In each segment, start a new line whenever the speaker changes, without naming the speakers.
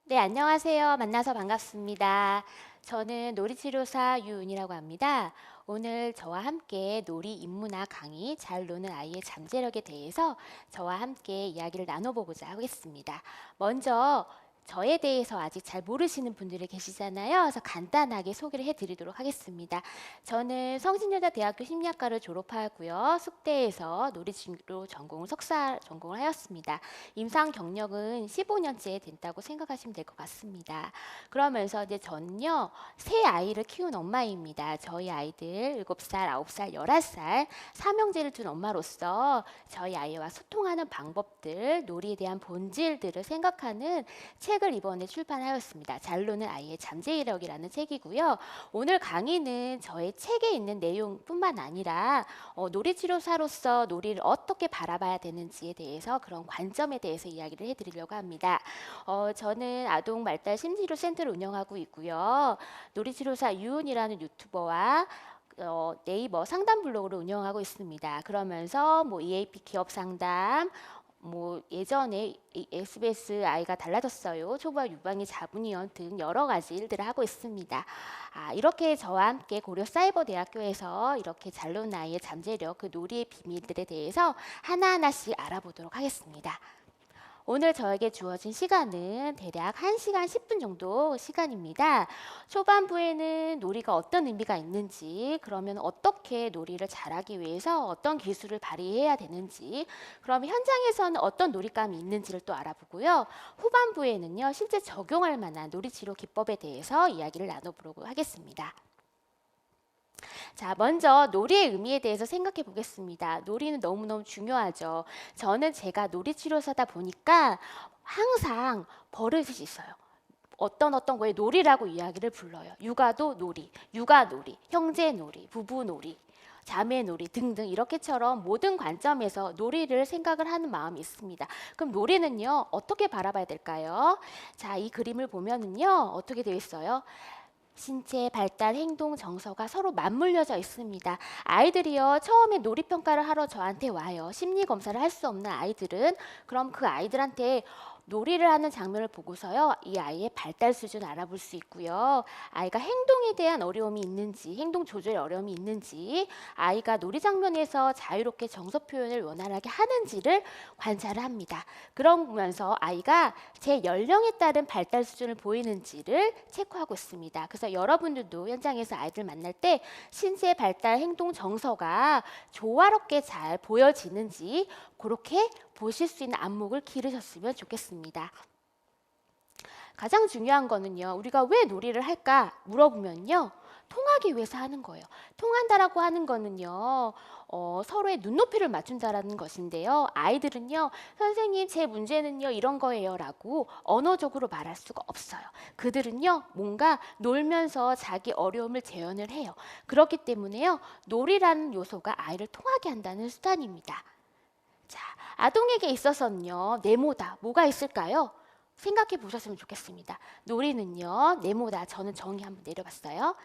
네, 안녕하세요. 만나서 반갑습니다. 저는 놀이치료사 유은이라고 합니다. 오늘 저와 함께 놀이 인문학 강의 잘 노는 아이의 잠재력에 대해서 저와 함께 이야기를 나눠보고자 하겠습니다. 먼저 저에 대해서 아직 잘 모르시는 분들이 계시잖아요. 그래서 간단하게 소개를 해드리도록 하겠습니다. 저는 성신여자대학교 심리학과를 졸업하고요. 숙대에서 놀이치료 전공을 석사 전공을 하였습니다. 임상 경력은 15년째 된다고 생각하시면 될 것 같습니다. 그러면서 이제 저는요, 세 아이를 키운 엄마입니다. 저희 아이들 7살, 9살, 11살 삼형제를 둔 엄마로서 저희 아이와 소통하는 방법들, 놀이에 대한 본질들을 생각하는 책을 이번에 출판하였습니다. 잘 노는 아이의 잠재력이라는 책이고요. 오늘 강의는 저의 책에 있는 내용뿐만 아니라 놀이치료사로서 놀이를 어떻게 바라봐야 되는지에 대해서 그런 관점에 대해서 이야기를 해드리려고 합니다. 저는 아동 말달 심리치료 센터를 운영하고 있고요. 놀이치료사 유은이라는 유튜버와 네이버 상담 블로그를 운영하고 있습니다. 그러면서 뭐 EAP 기업 상담, 뭐 예전에 SBS 아이가 달라졌어요. 초보와 유방의 자분위원 등 여러 가지 일들을 하고 있습니다. 이렇게 저와 함께 고려사이버대학교에서 이렇게 잘 노는 아이의 잠재력, 그 놀이의 비밀들에 대해서 하나하나씩 알아보도록 하겠습니다. 오늘 저에게 주어진 시간은 대략 1시간 10분 정도 시간입니다. 초반부에는 놀이가 어떤 의미가 있는지, 그러면 어떻게 놀이를 잘하기 위해서 어떤 기술을 발휘해야 되는지, 그럼 현장에서는 어떤 놀이감이 있는지를 또 알아보고요. 후반부에는요, 실제 적용할 만한 놀이치료 기법에 대해서 이야기를 나눠보려고 하겠습니다. 자, 먼저 놀이의 의미에 대해서 생각해 보겠습니다. 놀이는 너무너무 중요하죠. 저는 제가 놀이치료사다 보니까 항상 버릇이 있어요. 어떤 거에 놀이라고 이야기를 불러요. 육아도 놀이, 육아 놀이, 형제 놀이, 부부 놀이, 자매 놀이 등등 이렇게처럼 모든 관점에서 놀이를 생각을 하는 마음이 있습니다. 그럼 놀이는요, 어떻게 바라봐야 될까요? 자, 이 그림을 보면은요, 어떻게 되어 있어요? 신체, 발달, 행동, 정서가 서로 맞물려져 있습니다. 아이들이요, 처음에 놀이평가를 하러 저한테 와요. 심리검사를 할 수 없는 아이들은. 그럼 그 아이들한테 놀이를 하는 장면을 보고서요, 이 아이의 발달 수준 알아볼 수 있고요. 아이가 행동에 대한 어려움이 있는지, 행동 조절에 어려움이 있는지, 아이가 놀이 장면에서 자유롭게 정서 표현을 원활하게 하는지를 관찰을 합니다. 그러면서 아이가 제 연령에 따른 발달 수준을 보이는지를 체크하고 있습니다. 그래서 여러분들도 현장에서 아이들 만날 때 신체 발달, 행동, 정서가 조화롭게 잘 보여지는지 그렇게 보실 수 있는 안목을 기르셨으면 좋겠습니다. 가장 중요한 거는요, 우리가 왜 놀이를 할까 물어보면요, 통하기 위해서 하는 거예요. 통한다라고 하는 거는요, 서로의 눈높이를 맞춘다라는 것인데요. 아이들은요, 선생님 제 문제는요 이런 거예요 라고 언어적으로 말할 수가 없어요. 그들은요, 뭔가 놀면서 자기 어려움을 재현을 해요. 그렇기 때문에요, 놀이라는 요소가 아이를 통하게 한다는 수단입니다. 자, 아동에게 있어서는요, 네모다. 뭐가 있을까요? 생각해 보셨으면 좋겠습니다. 놀이는요, 네모다. 저는 정의 한번 내려봤어요.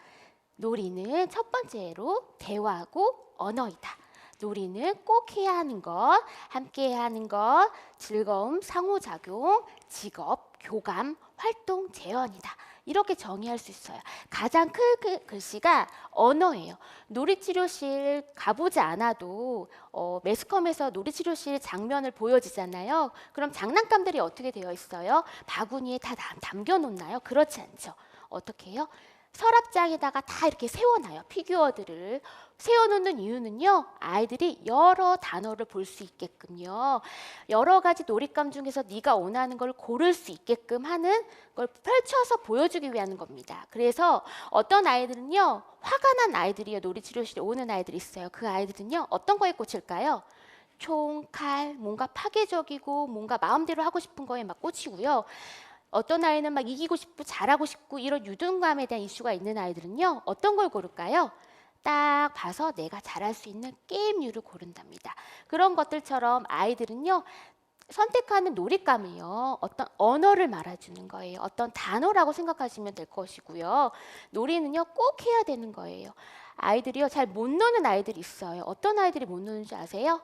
놀이는 첫 번째로 대화하고 언어이다. 놀이는 꼭 해야 하는 것, 함께 해야 하는 것, 즐거움, 상호작용, 직업, 교감, 활동, 재현이다. 이렇게 정의할 수 있어요. 가장 큰 글씨가 언어예요. 놀이치료실 가보지 않아도 매스컴에서 놀이치료실 장면을 보여지잖아요. 그럼 장난감들이 어떻게 되어 있어요? 바구니에 다 담겨놓나요? 그렇지 않죠. 어떻게 해요? 서랍장에다가 다 이렇게 세워놔요. 피규어들을. 세워놓는 이유는요, 아이들이 여러 단어를 볼 수 있게끔요, 여러 가지 놀잇감 중에서 네가 원하는 걸 고를 수 있게끔 하는 걸 펼쳐서 보여주기 위한 겁니다. 그래서 어떤 아이들은요, 화가 난 아이들이요, 놀이치료실에 오는 아이들이 있어요. 그 아이들은요, 어떤 거에 꽂힐까요? 총, 칼, 뭔가 파괴적이고 뭔가 마음대로 하고 싶은 거에 막 꽂히고요. 어떤 아이는 막 이기고 싶고 잘하고 싶고 이런 유등감에 대한 이슈가 있는 아이들은요, 어떤 걸 고를까요? 딱 봐서 내가 잘할 수 있는 게임류를 고른답니다. 그런 것들처럼 아이들은요, 선택하는 놀잇감이요, 어떤 언어를 말해주는 거예요. 어떤 단어라고 생각하시면 될 것이고요. 놀이는요, 꼭 해야 되는 거예요. 아이들이요, 잘 못 노는 아이들이 있어요. 어떤 아이들이 못 노는 줄 아세요?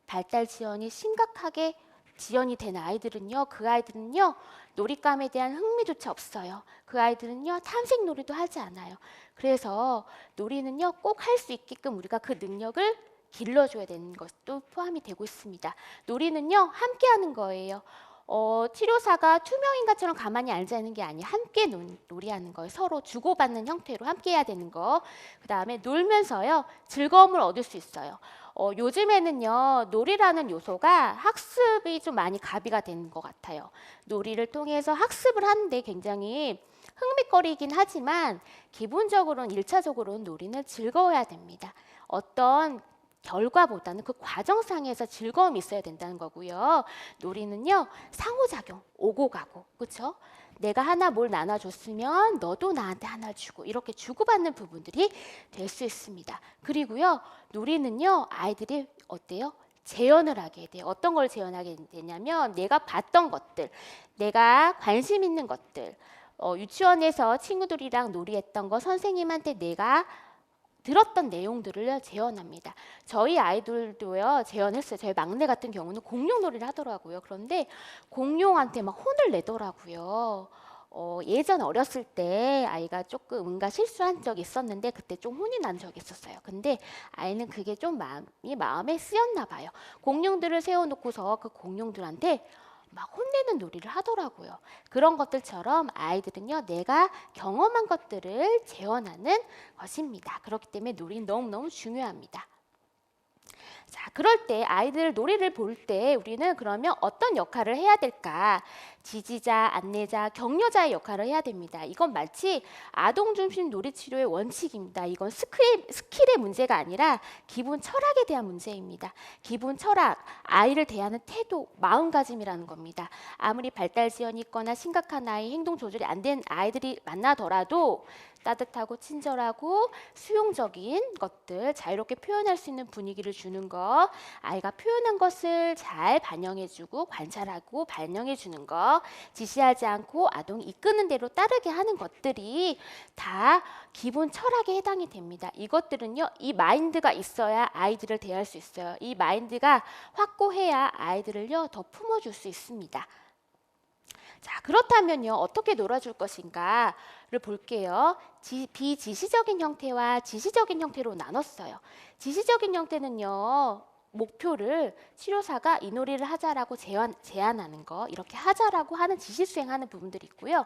발달 지연이 심각하게 지연이 된 아이들은요, 그 아이들은요, 놀잇감에 대한 흥미조차 없어요. 그 아이들은요, 탐색 놀이도 하지 않아요. 그래서 놀이는요, 꼭 할 수 있게끔 우리가 그 능력을 길러줘야 되는 것도 포함이 되고 있습니다. 놀이는요, 함께 하는 거예요. 치료사가 투명인간처럼 가만히 앉아 있는 게 아니에요. 함께 놀이하는 거예요. 서로 주고받는 형태로 함께 해야 되는 거. 그 다음에 놀면서요, 즐거움을 얻을 수 있어요. 요즘에는요, 놀이라는 요소가 학습이 좀 많이 가비가 되는 것 같아요. 놀이를 통해서 학습을 하는데 굉장히 흥미거리이긴 하지만 기본적으로는 1차적으로는 놀이는 즐거워야 됩니다. 어떤 결과보다는 그 과정상에서 즐거움이 있어야 된다는 거고요. 놀이는요, 상호작용, 오고 가고, 그렇죠? 내가 하나 뭘 나눠줬으면 너도 나한테 하나 주고 이렇게 주고받는 부분들이 될 수 있습니다. 그리고요, 놀이는요, 아이들이 어때요? 재현을 하게 돼요. 어떤 걸 재현하게 되냐면 내가 봤던 것들, 내가 관심 있는 것들, 유치원에서 친구들이랑 놀이했던 거, 선생님한테 내가 들었던 내용들을 재현합니다. 저희 아이들도요, 재현했어요. 저희 막내 같은 경우는 공룡놀이를 하더라고요. 그런데 공룡한테 막 혼을 내더라고요. 예전 어렸을 때 아이가 조금 뭔가 실수한 적이 있었는데 그때 좀 혼이 난 적이 있었어요. 근데 아이는 그게 좀 마음에 쓰였나 봐요. 공룡들을 세워놓고서 그 공룡들한테 막 혼내는 놀이를 하더라고요. 그런 것들처럼 아이들은요, 내가 경험한 것들을 재현하는 것입니다. 그렇기 때문에 놀이는 너무너무 중요합니다. 자, 그럴 때 아이들 놀이를 볼 때 우리는 그러면 어떤 역할을 해야 될까? 지지자, 안내자, 격려자의 역할을 해야 됩니다. 이건 마치 아동 중심 놀이 치료의 원칙입니다. 이건 스킬의 문제가 아니라 기본 철학에 대한 문제입니다. 기본 철학, 아이를 대하는 태도, 마음가짐이라는 겁니다. 아무리 발달 지연이 있거나 심각한 아이, 행동 조절이 안 된 아이들이 만나더라도 따뜻하고 친절하고 수용적인 것들, 자유롭게 표현할 수 있는 분위기를 주는 것, 아이가 표현한 것을 잘 반영해주고 관찰하고 반영해주는 것, 지시하지 않고 아동이 이끄는 대로 따르게 하는 것들이 다 기본 철학에 해당이 됩니다. 이것들은요, 이 마인드가 있어야 아이들을 대할 수 있어요. 이 마인드가 확고해야 아이들을요, 더 품어줄 수 있습니다. 자, 그렇다면요, 어떻게 놀아줄 것인가를 볼게요. 비지시적인 형태와 지시적인 형태로 나눴어요. 지시적인 형태는요, 목표를 치료사가 이 놀이를 하자라고 제안하는 거, 이렇게 하자라고 하는 지시 수행하는 부분들이 있고요.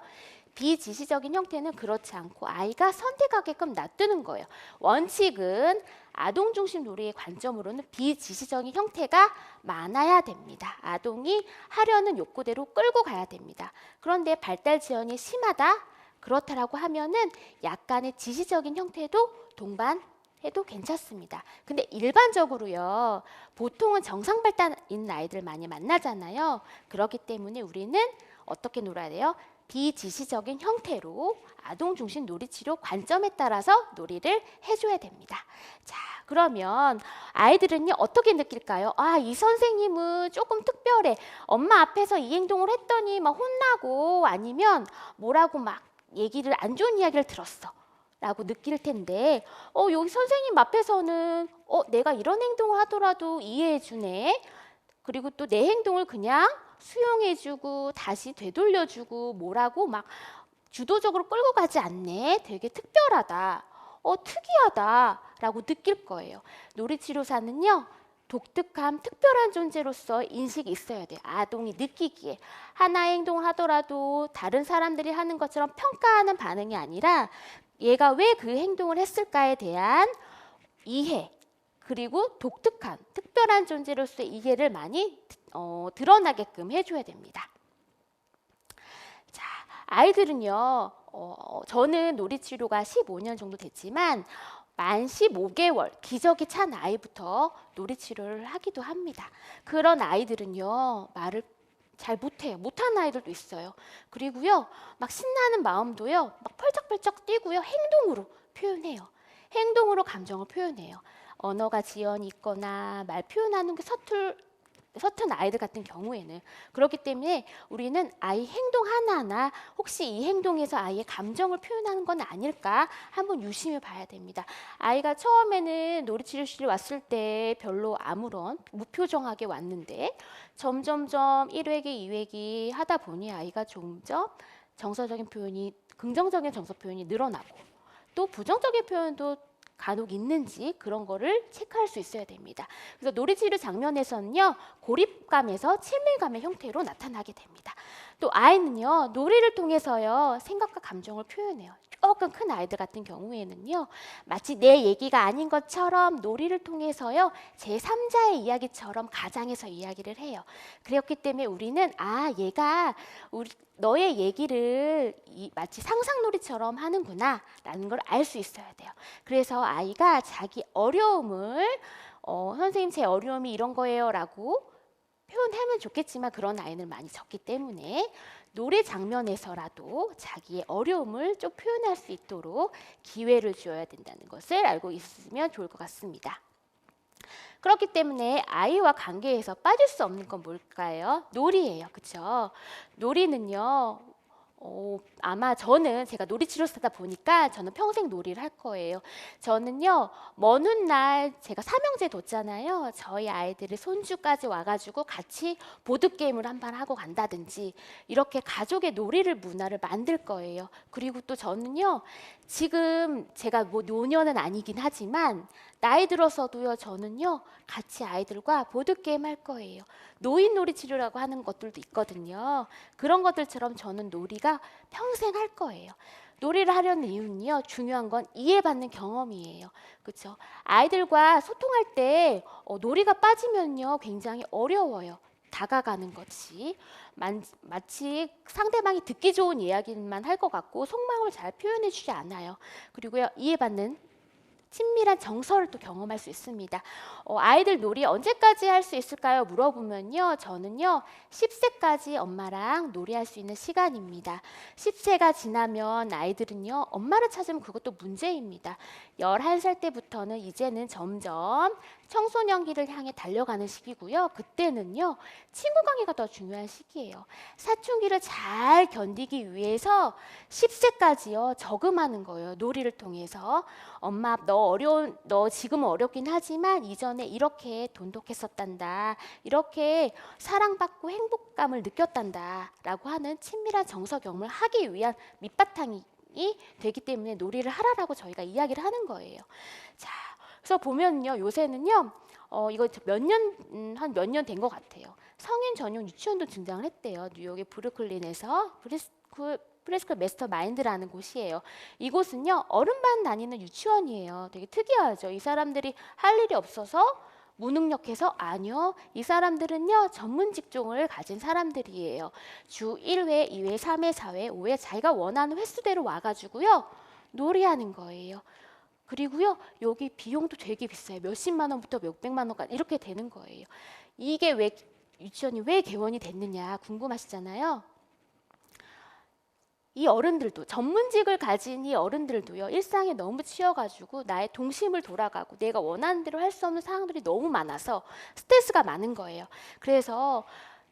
비지시적인 형태는 그렇지 않고 아이가 선택하게끔 놔두는 거예요. 원칙은 아동 중심 놀이의 관점으로는 비지시적인 형태가 많아야 됩니다. 아동이 하려는 욕구대로 끌고 가야 됩니다. 그런데 발달 지연이 심하다? 그렇다라고 하면은 약간의 지시적인 형태도 동반해도 괜찮습니다. 근데 일반적으로요, 보통은 정상 발달인 아이들 많이 만나잖아요. 그렇기 때문에 우리는 어떻게 놀아야 돼요? 비지시적인 형태로 아동 중심 놀이치료 관점에 따라서 놀이를 해줘야 됩니다. 자, 그러면 아이들은요, 어떻게 느낄까요? 아, 이 선생님은 조금 특별해. 엄마 앞에서 이 행동을 했더니 막 혼나고 아니면 뭐라고 막 얘기를 안 좋은 이야기를 들었어 라고 느낄 텐데, 여기 선생님 앞에서는 내가 이런 행동을 하더라도 이해해 주네. 그리고 또 내 행동을 그냥 수용해주고 다시 되돌려주고 뭐라고 막 주도적으로 끌고 가지 않네. 되게 특별하다. 특이하다라고 느낄 거예요. 놀이치료사는요, 독특함, 특별한 존재로서 인식이 있어야 돼요. 아동이 느끼기에. 하나의 행동을 하더라도 다른 사람들이 하는 것처럼 평가하는 반응이 아니라 얘가 왜 그 행동을 했을까에 대한 이해, 그리고 독특한, 특별한 존재로서의 이해를 많이 드러나게끔 해줘야 됩니다. 자, 아이들은요, 저는 놀이치료가 15년 정도 됐지만 만 15개월 기저귀 찬 아이부터 놀이치료를 하기도 합니다. 그런 아이들은요, 말을 잘 못해요. 못하는 아이들도 있어요. 그리고요, 막 신나는 마음도요, 막 펄쩍펄쩍 뛰고요, 행동으로 표현해요. 행동으로 감정을 표현해요. 언어가 지연이 있거나 말 표현하는 게 서툰 아이들 같은 경우에는. 그렇기 때문에 우리는 아이 행동 하나하나 혹시 이 행동에서 아이의 감정을 표현하는 건 아닐까 한번 유심히 봐야 됩니다. 아이가 처음에는 놀이치료실에 왔을 때 별로 아무런 무표정하게 왔는데 점점점 1회기, 2회기 하다 보니 아이가 점점 정서적인 표현이, 긍정적인 정서 표현이 늘어나고 또 부정적인 표현도 간혹 있는지 그런 거를 체크할 수 있어야 됩니다. 그래서 놀이치료 장면에서는요, 고립감에서 친밀감의 형태로 나타나게 됩니다. 또 아이는요, 놀이를 통해서요, 생각과 감정을 표현해요. 조금 큰 아이들 같은 경우에는요, 마치 내 얘기가 아닌 것처럼 놀이를 통해서요, 제3자의 이야기처럼 가장해서 이야기를 해요. 그렇기 때문에 우리는 얘가 너의 얘기를 마치 상상놀이처럼 하는구나 라는 걸 알 수 있어야 돼요. 그래서 아이가 자기 어려움을 선생님 제 어려움이 이런 거예요 라고 표현하면 좋겠지만 그런 아이는 많이 적기 때문에 노래 장면에서라도 자기의 어려움을 좀 표현할 수 있도록 기회를 주어야 된다는 것을 알고 있으면 좋을 것 같습니다. 그렇기 때문에 아이와 관계에서 빠질 수 없는 건 뭘까요? 놀이예요. 그렇죠? 놀이는요. 아마 저는 제가 놀이치료사다 보니까 저는 평생 놀이를 할 거예요. 저는요, 먼 훗날 제가 삼형제 뒀잖아요. 저희 아이들의 손주까지 와가지고 같이 보드게임을 한판 하고 간다든지 이렇게 가족의 놀이를 문화를 만들 거예요. 그리고 또 저는요, 지금 제가 뭐 노년은 아니긴 하지만 나이 들어서도요, 저는요, 같이 아이들과 보드게임 할 거예요. 노인 놀이 치료라고 하는 것들도 있거든요. 그런 것들처럼 저는 놀이가 평생 할 거예요. 놀이를 하려는 이유는요, 중요한 건 이해받는 경험이에요. 그렇죠? 아이들과 소통할 때 놀이가 빠지면요, 굉장히 어려워요. 다가가는 것이 마치 상대방이 듣기 좋은 이야기만 할 것 같고 속마음을 잘 표현해 주지 않아요. 그리고요, 이해받는 친밀한 정서를 또 경험할 수 있습니다. 아이들 놀이 언제까지 할 수 있을까요? 물어보면요. 저는요. 10세까지 엄마랑 놀이할 수 있는 시간입니다. 10세가 지나면 아이들은요. 엄마를 찾으면 그것도 문제입니다. 11살 때부터는 이제는 점점 청소년기를 향해 달려가는 시기고요. 그때는요. 친구 관계가 더 중요한 시기예요. 사춘기를 잘 견디기 위해서 10세까지요. 저금하는 거예요. 놀이를 통해서. 엄마 너 지금은 어렵긴 하지만 이전에 이렇게 돈독했었단다. 이렇게 사랑받고 행복감을 느꼈단다. 라고 하는 친밀한 정서 경험을 하기 위한 밑바탕이 되기 때문에 놀이를 하라라고 저희가 이야기를 하는 거예요. 자, 그래서 보면요. 요새는요. 이거 한 몇 년 된 것 같아요. 성인 전용 유치원도 등장을 했대요. 뉴욕의 브루클린에서 프레스컬 메스터 마인드라는 곳이에요. 이곳은요, 어른반 다니는 유치원이에요. 되게 특이하죠. 이 사람들이 할 일이 없어서 무능력해서? 아니요. 이 사람들은요, 전문 직종을 가진 사람들이에요. 주 1회, 2회, 3회, 4회, 5회 자기가 원하는 횟수대로 와가지고요, 놀이하는 거예요. 그리고요, 여기 비용도 되게 비싸요. 몇십만 원부터 몇백만 원까지 이렇게 되는 거예요. 이게 왜 유치원이 왜 개원이 됐느냐 궁금하시잖아요. 이 어른들도 전문직을 가진 이 어른들도요 일상에 너무 치여가지고 나의 동심을 돌아가고 내가 원하는 대로 할 수 없는 상황들이 너무 많아서 스트레스가 많은 거예요. 그래서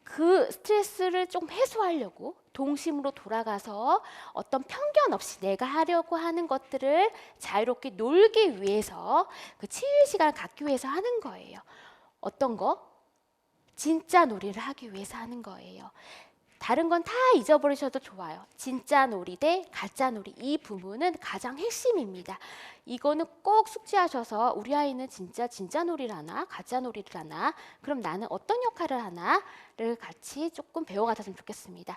그 스트레스를 좀 해소하려고 동심으로 돌아가서 어떤 편견 없이 내가 하려고 하는 것들을 자유롭게 놀기 위해서 그 치유의 시간을 갖기 위해서 하는 거예요. 어떤 거? 진짜 놀이를 하기 위해서 하는 거예요. 다른 건 다 잊어버리셔도 좋아요. 진짜 놀이 대 가짜 놀이, 이 부분은 가장 핵심입니다. 이거는 꼭 숙지하셔서 우리 아이는 진짜 놀이를 하나 가짜 놀이를 하나, 그럼 나는 어떤 역할을 하나를 같이 조금 배워가셨으면 좋겠습니다.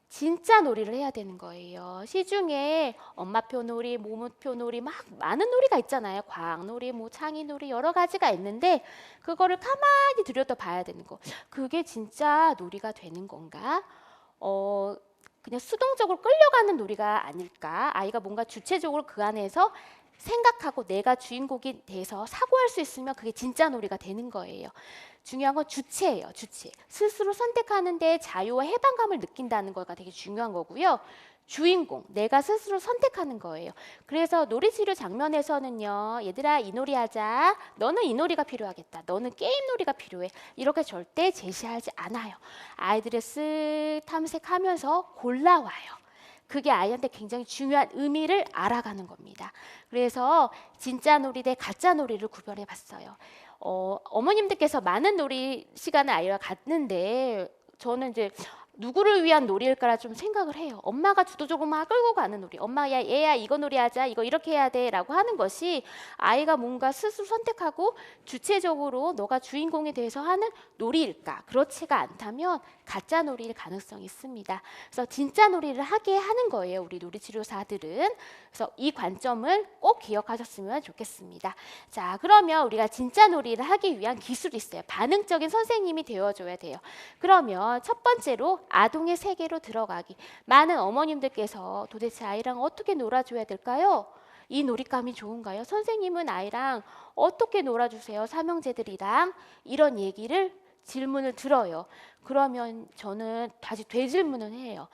진짜 놀이를 해야 되는 거예요. 시중에 엄마표 놀이, 모모표 놀이 막 많은 놀이가 있잖아요. 과학놀이, 뭐 창의놀이 여러 가지가 있는데 그거를 가만히 들여다봐야 되는 거. 그게 진짜 놀이가 되는 건가? 그냥 수동적으로 끌려가는 놀이가 아닐까? 아이가 뭔가 주체적으로 그 안에서 생각하고 내가 주인공이 돼서 사고할 수 있으면 그게 진짜 놀이가 되는 거예요. 중요한 건 주체예요. 주체. 스스로 선택하는데 자유와 해방감을 느낀다는 거가 되게 중요한 거고요. 주인공, 내가 스스로 선택하는 거예요. 그래서 놀이치료 장면에서는요. 얘들아 이 놀이 하자. 너는 이 놀이가 필요하겠다. 너는 게임 놀이가 필요해. 이렇게 절대 제시하지 않아요. 아이들을 쓱 탐색하면서 골라와요. 그게 아이한테 굉장히 중요한 의미를 알아가는 겁니다. 그래서 진짜 놀이 대 가짜 놀이를 구별해 봤어요. 어머님들께서 많은 놀이 시간을 아이와 갖는데 저는 이제 누구를 위한 놀이일까라 좀 생각을 해요. 엄마가 주도적으로 막 끌고 가는 놀이. 엄마 야 얘야 이거 놀이하자. 이거 이렇게 해야 돼 라고 하는 것이 아이가 뭔가 스스로 선택하고 주체적으로 너가 주인공이 돼서 하는 놀이일까? 그렇지가 않다면 가짜 놀이일 가능성이 있습니다. 그래서 진짜 놀이를 하게 하는 거예요. 우리 놀이치료사들은. 그래서 이 관점을 꼭 기억하셨으면 좋겠습니다. 자, 그러면 우리가 진짜 놀이를 하기 위한 기술이 있어요. 반응적인 선생님이 되어줘야 돼요. 그러면 첫 번째로 아동의 세계로 들어가기. 많은 어머님들께서 도대체 아이랑 어떻게 놀아줘야 될까요? 이 놀잇감이 좋은가요? 선생님은 아이랑 어떻게 놀아주세요? 삼형제들이랑 이런 얘기를 질문을 들어요. 그러면 저는 다시 되질문을 해요.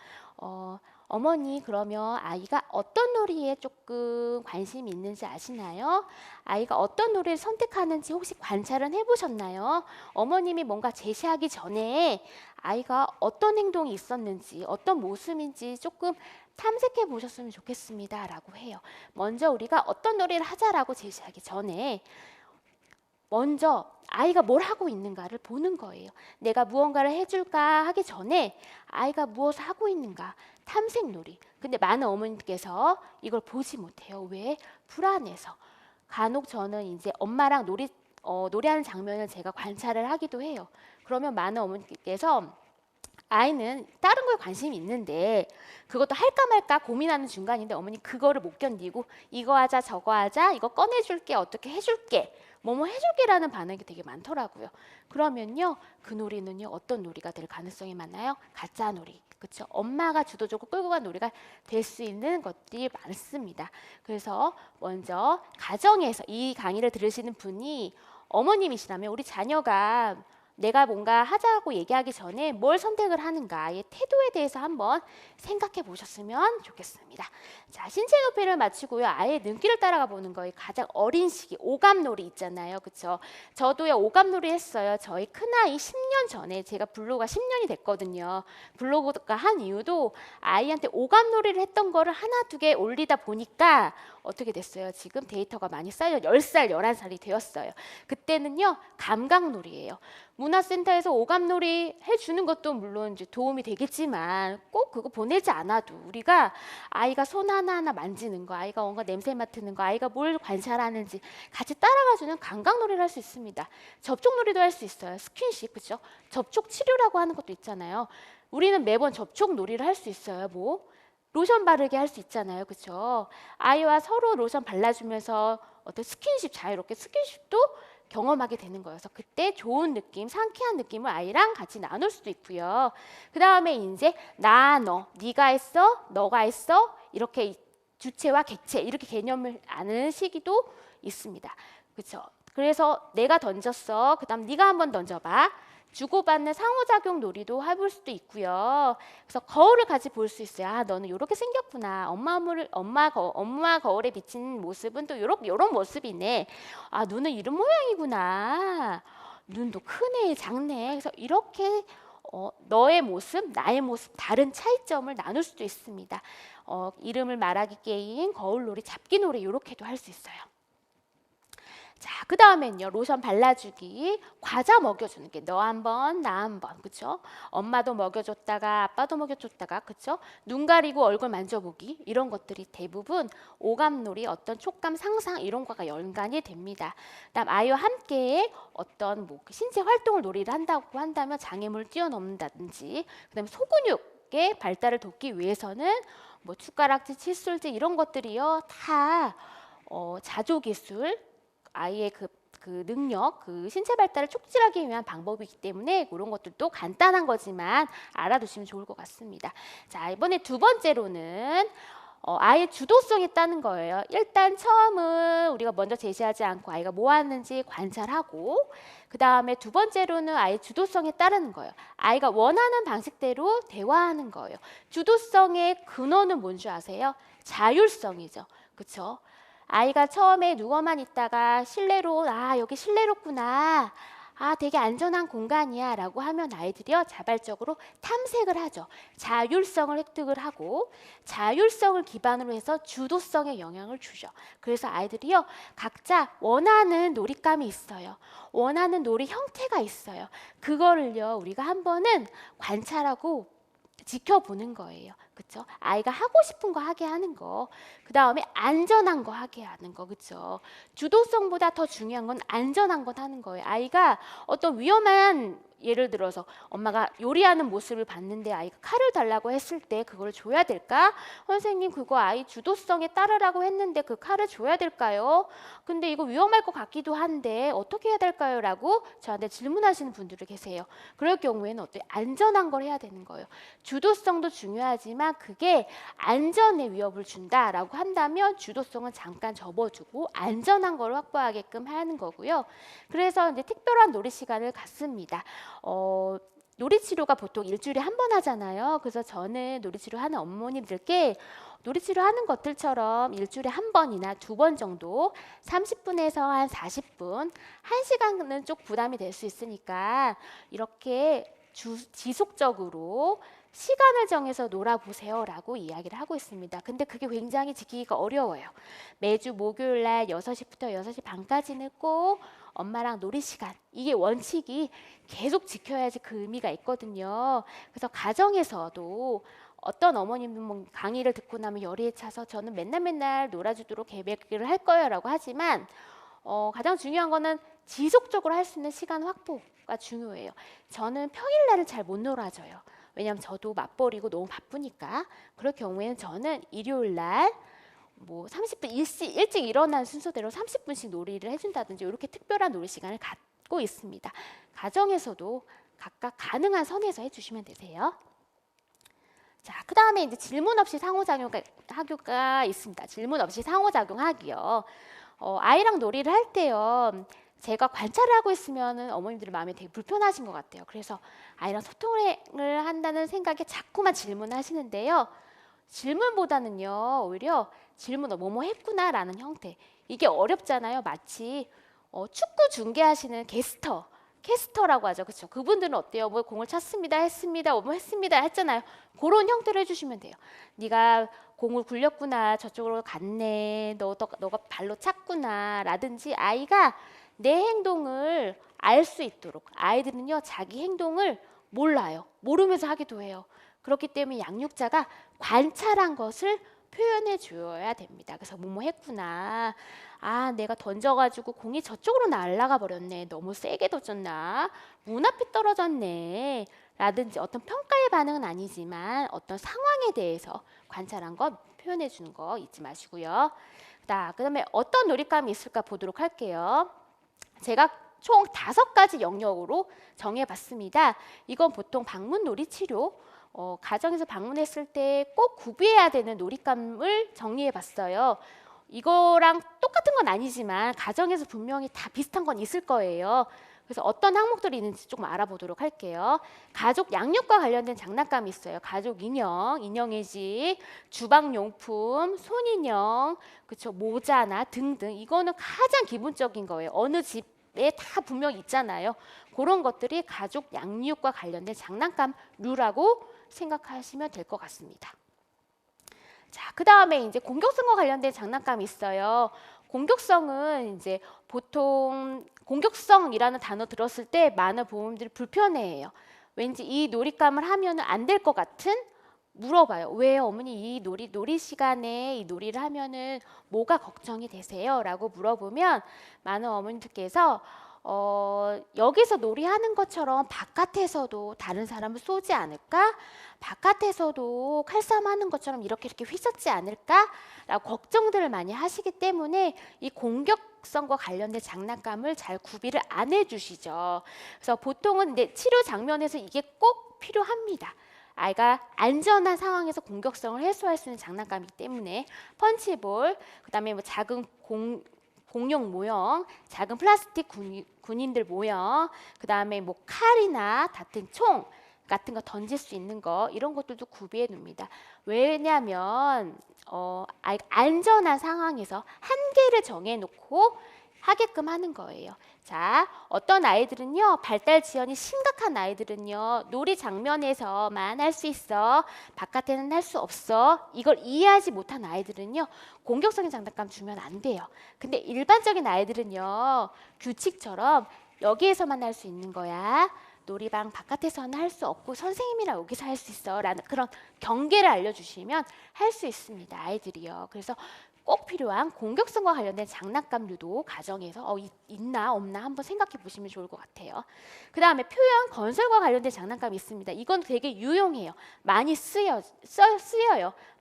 어머니 그러면 아이가 어떤 놀이에 조금 관심이 있는지 아시나요? 아이가 어떤 놀이를 선택하는지 혹시 관찰은 해보셨나요? 어머님이 뭔가 제시하기 전에 아이가 어떤 행동이 있었는지 어떤 모습인지 조금 탐색해 보셨으면 좋겠습니다 라고 해요. 먼저 우리가 어떤 놀이를 하자라고 제시하기 전에 먼저 아이가 뭘 하고 있는가를 보는 거예요. 내가 무언가를 해줄까 하기 전에 아이가 무엇을 하고 있는가 탐색놀이. 근데 많은 어머님께서 이걸 보지 못해요. 왜? 불안해서. 간혹 저는 이제 엄마랑 놀이하는 장면을 제가 관찰을 하기도 해요. 그러면 많은 어머님께서 아이는 다른 거에 관심이 있는데 그것도 할까 말까 고민하는 중간인데 어머니 그거를 못 견디고 이거 하자 저거 하자 이거 꺼내줄게 어떻게 해줄게 뭐뭐 해줄게라는 반응이 되게 많더라고요. 그러면요 그 놀이는요 어떤 놀이가 될 가능성이 많나요? 가짜 놀이. 그렇죠? 엄마가 주도적으로 끌고 간 놀이가 될 수 있는 것들이 많습니다. 그래서 먼저 가정에서 이 강의를 들으시는 분이 어머님이시라면 우리 자녀가 내가 뭔가 하자고 얘기하기 전에 뭘 선택을 하는가의 태도에 대해서 한번 생각해 보셨으면 좋겠습니다. 자, 신체 높이를 맞추고요. 아예 눈길을 따라가 보는 거예요. 가장 어린 시기, 오감놀이 있잖아요. 그렇죠? 저도요, 오감놀이 했어요. 저희 큰아이 10년 전에 제가 블로그가 10년이 됐거든요. 블로그가 한 이유도 아이한테 오감놀이를 했던 거를 하나 두 개 올리다 보니까 어떻게 됐어요? 지금 데이터가 많이 쌓여 10살, 11살이 되었어요. 그때는요, 감각놀이예요. 문화센터에서 오감놀이 해주는 것도 물론 이제 도움이 되겠지만 꼭 그거 보내지 않아도 우리가 아이가 손 하나하나 만지는 거, 아이가 뭔가 냄새 맡는 거, 아이가 뭘 관찰하는지 같이 따라가주는 감각놀이를 할 수 있습니다. 접촉놀이도 할 수 있어요. 스킨십, 그렇죠? 접촉 치료라고 하는 것도 있잖아요. 우리는 매번 접촉놀이를 할 수 있어요. 뭐 로션 바르게 할 수 있잖아요. 그렇죠? 아이와 서로 로션 발라주면서 어떤 스킨십 자유롭게 스킨십도 경험하게 되는 거여서 그때 좋은 느낌, 상쾌한 느낌을 아이랑 같이 나눌 수도 있고요. 그 다음에 이제 나, 너, 네가 했어, 너가 했어 이렇게 주체와 객체 이렇게 개념을 아는 시기도 있습니다. 그렇죠? 그래서 내가 던졌어. 그 다음 네가 한번 던져봐. 주고받는 상호작용 놀이도 해볼 수도 있고요. 그래서 거울을 같이 볼 수 있어요. 아, 너는 이렇게 생겼구나. 엄마 거울에 비친 모습은 또 요런 모습이네. 아, 눈은 이런 모양이구나. 눈도 크네, 작네. 그래서 이렇게 너의 모습, 나의 모습, 다른 차이점을 나눌 수도 있습니다. 이름을 말하기 게임, 거울놀이, 잡기놀이 이렇게도 할 수 있어요. 자, 그 다음엔요 로션 발라주기, 과자 먹여주는 게 너 한 번, 나 한 번, 그쵸? 엄마도 먹여줬다가 아빠도 먹여줬다가, 그쵸? 눈 가리고 얼굴 만져보기 이런 것들이 대부분 오감놀이, 어떤 촉감 상상 이런 거가 연관이 됩니다. 그다음 아이와 함께 어떤 뭐 신체 활동을 놀이를 한다고 한다면 장애물을 뛰어넘는다든지, 그다음에 소근육의 발달을 돕기 위해서는 뭐 숟가락질, 칫솔질 이런 것들이요 다 자조기술 아이의 그 능력, 그 신체 발달을 촉진하기 위한 방법이기 때문에 그런 것들도 간단한 거지만 알아두시면 좋을 것 같습니다. 자, 이번에 두 번째로는 아이의 주도성이 있다는 거예요. 일단 처음은 우리가 먼저 제시하지 않고 아이가 뭐 하는지 관찰하고, 그 다음에 두 번째로는 아이의 주도성에 따르는 거예요. 아이가 원하는 방식대로 대화하는 거예요. 주도성의 근원은 뭔지 아세요? 자율성이죠. 그렇죠? 아이가 처음에 누워만 있다가 실내로, 아 여기 실내로구나, 아 되게 안전한 공간이야 라고 하면 아이들이요 자발적으로 탐색을 하죠. 자율성을 획득을 하고 자율성을 기반으로 해서 주도성에 영향을 주죠. 그래서 아이들이요 각자 원하는 놀잇감이 있어요. 원하는 놀이 형태가 있어요. 그거를요 우리가 한 번은 관찰하고 지켜보는 거예요. 그렇죠? 아이가 하고 싶은 거 하게 하는 거, 그 다음에 안전한 거 하게 하는 거, 그렇죠? 주도성보다 더 중요한 건 안전한 건 하는 거예요. 아이가 어떤 위험한, 예를 들어서 엄마가 요리하는 모습을 봤는데 아이가 칼을 달라고 했을 때 그걸 줘야 될까? 선생님 그거 아이 주도성에 따르라고 했는데 그 칼을 줘야 될까요? 근데 이거 위험할 것 같기도 한데 어떻게 해야 될까요? 라고 저한테 질문하시는 분들이 계세요. 그럴 경우에는 어때요? 안전한 걸 해야 되는 거예요. 주도성도 중요하지만 그게 안전에 위협을 준다라고 한다면 주도성은 잠깐 접어두고 안전한 걸 확보하게끔 하는 거고요. 그래서 이제 특별한 놀이 시간을 갖습니다. 놀이치료가 보통 일주일에 한 번 하잖아요. 그래서 저는 놀이치료 하는 어머님들께 놀이치료 하는 것들처럼 일주일에 한 번이나 두 번 정도 30분에서 한 40분, 1시간은 좀 부담이 될 수 있으니까 이렇게 지속적으로 시간을 정해서 놀아보세요 라고 이야기를 하고 있습니다. 근데 그게 굉장히 지키기가 어려워요. 매주 목요일 날 6시부터 6시 반까지는 꼭 엄마랑 놀이 시간, 이게 원칙이 계속 지켜야지 그 의미가 있거든요. 그래서 가정에서도 어떤 어머님은 강의를 듣고 나면 열의에 차서 저는 맨날 놀아주도록 계획을 할 거예요 라고 하지만 가장 중요한 거는 지속적으로 할 수 있는 시간 확보가 중요해요. 저는 평일날은 잘 못 놀아줘요. 왜냐하면 저도 맞벌이고 너무 바쁘니까. 그럴 경우에는 저는 일요일날 뭐 30분 일찍 일어나는 순서대로 30분씩 놀이를 해준다든지 이렇게 특별한 놀이 시간을 갖고 있습니다. 가정에서도 각각 가능한 선에서 해주시면 되세요. 자, 그 다음에 이제 질문 없이 상호작용하기가 있습니다. 질문 없이 상호작용하기요. 아이랑 놀이를 할 때요. 제가 관찰을 하고 있으면 어머님들 마음이 되게 불편하신 것 같아요. 그래서 아이랑 소통을 한다는 생각에 자꾸만 질문하시는데요. 질문보다는요. 오히려 질문 뭐뭐 했구나 라는 형태. 이게 어렵잖아요. 마치 축구 중계하시는 캐스터라고 하죠. 그렇죠? 그분들은 어때요? 뭐 공을 찼습니다, 했습니다, 뭐 했습니다 했잖아요. 그런 형태로 해주시면 돼요. 네가 공을 굴렸구나, 저쪽으로 갔네, 너가 발로 찼구나 라든지 아이가 내 행동을 알 수 있도록. 아이들은요 자기 행동을 몰라요. 모르면서 하기도 해요. 그렇기 때문에 양육자가 관찰한 것을 표현해 줘야 됩니다. 그래서 뭐뭐 했구나. 아 내가 던져가지고 공이 저쪽으로 날아가 버렸네. 너무 세게 던졌나. 문 앞에 떨어졌네. 라든지 어떤 평가의 반응은 아니지만 어떤 상황에 대해서 관찰한 것 표현해 주는 거 잊지 마시고요. 그 다음에 어떤 놀잇감이 있을까 보도록 할게요. 제가 총 5가지 영역으로 정해봤습니다. 이건 보통 방문 놀이치료, 가정에서 방문했을 때 꼭 구비해야 되는 놀잇감을 정리해봤어요. 이거랑 똑같은 건 아니지만 가정에서 분명히 다 비슷한 건 있을 거예요. 그래서 어떤 항목들이 있는지 조금 알아보도록 할게요. 가족 양육과 관련된 장난감이 있어요. 가족 인형, 인형의 집, 주방용품, 손인형, 그쵸, 모자나 등등. 이거는 가장 기본적인 거예요. 어느 집에 다 분명히 있잖아요. 그런 것들이 가족 양육과 관련된 장난감류라고 생각하시면 될 것 같습니다. 자, 그 다음에 이제 공격성과 관련된 장난감이 있어요. 공격성은 이제 보통 공격성이라는 단어 들었을 때 많은 부모님들이 불편해해요. 왠지 이 놀잇감을 하면 안 될 것 같은 물어봐요. 왜 어머니 이 놀이 시간에 이 놀이를 하면은 뭐가 걱정이 되세요? 라고 물어보면 많은 어머님들께서 여기서 놀이하는 것처럼 바깥에서도 다른 사람을 쏘지 않을까? 바깥에서도 칼싸움하는 것처럼 이렇게 휘젓지 않을까? 라고 걱정들을 많이 하시기 때문에 이 공격성과 관련된 장난감을 잘 구비를 안 해주시죠. 그래서 보통은 치료 장면에서 이게 꼭 필요합니다. 아이가 안전한 상황에서 공격성을 해소할 수 있는 장난감이기 때문에 펀치볼, 그다음에 뭐 작은 공룡 모형, 작은 플라스틱 군인들 모형, 그다음에 뭐 칼이나 닿은 총 같은 거 던질 수 있는 거 이런 것들도 구비해 둡니다. 왜냐하면 아이가 안전한 상황에서 한계를 정해놓고 하게끔 하는 거예요. 자, 어떤 아이들은요, 발달 지연이 심각한 아이들은요, 놀이 장면에서만 할 수 있어. 바깥에는 할 수 없어. 이걸 이해하지 못한 아이들은요, 공격적인 장난감 주면 안 돼요. 근데 일반적인 아이들은요, 규칙처럼 여기에서만 할 수 있는 거야. 놀이방 바깥에서는 할 수 없고 선생님이랑 여기서 할 수 있어 라는 그런 경계를 알려주시면 할 수 있습니다. 아이들이요. 그래서 꼭 필요한 공격성과 관련된 장난감류도 가정에서 있나 없나 한번 생각해 보시면 좋을 것 같아요. 그 다음에 표현 건설과 관련된 장난감이 있습니다. 이건 되게 유용해요. 많이 쓰여요.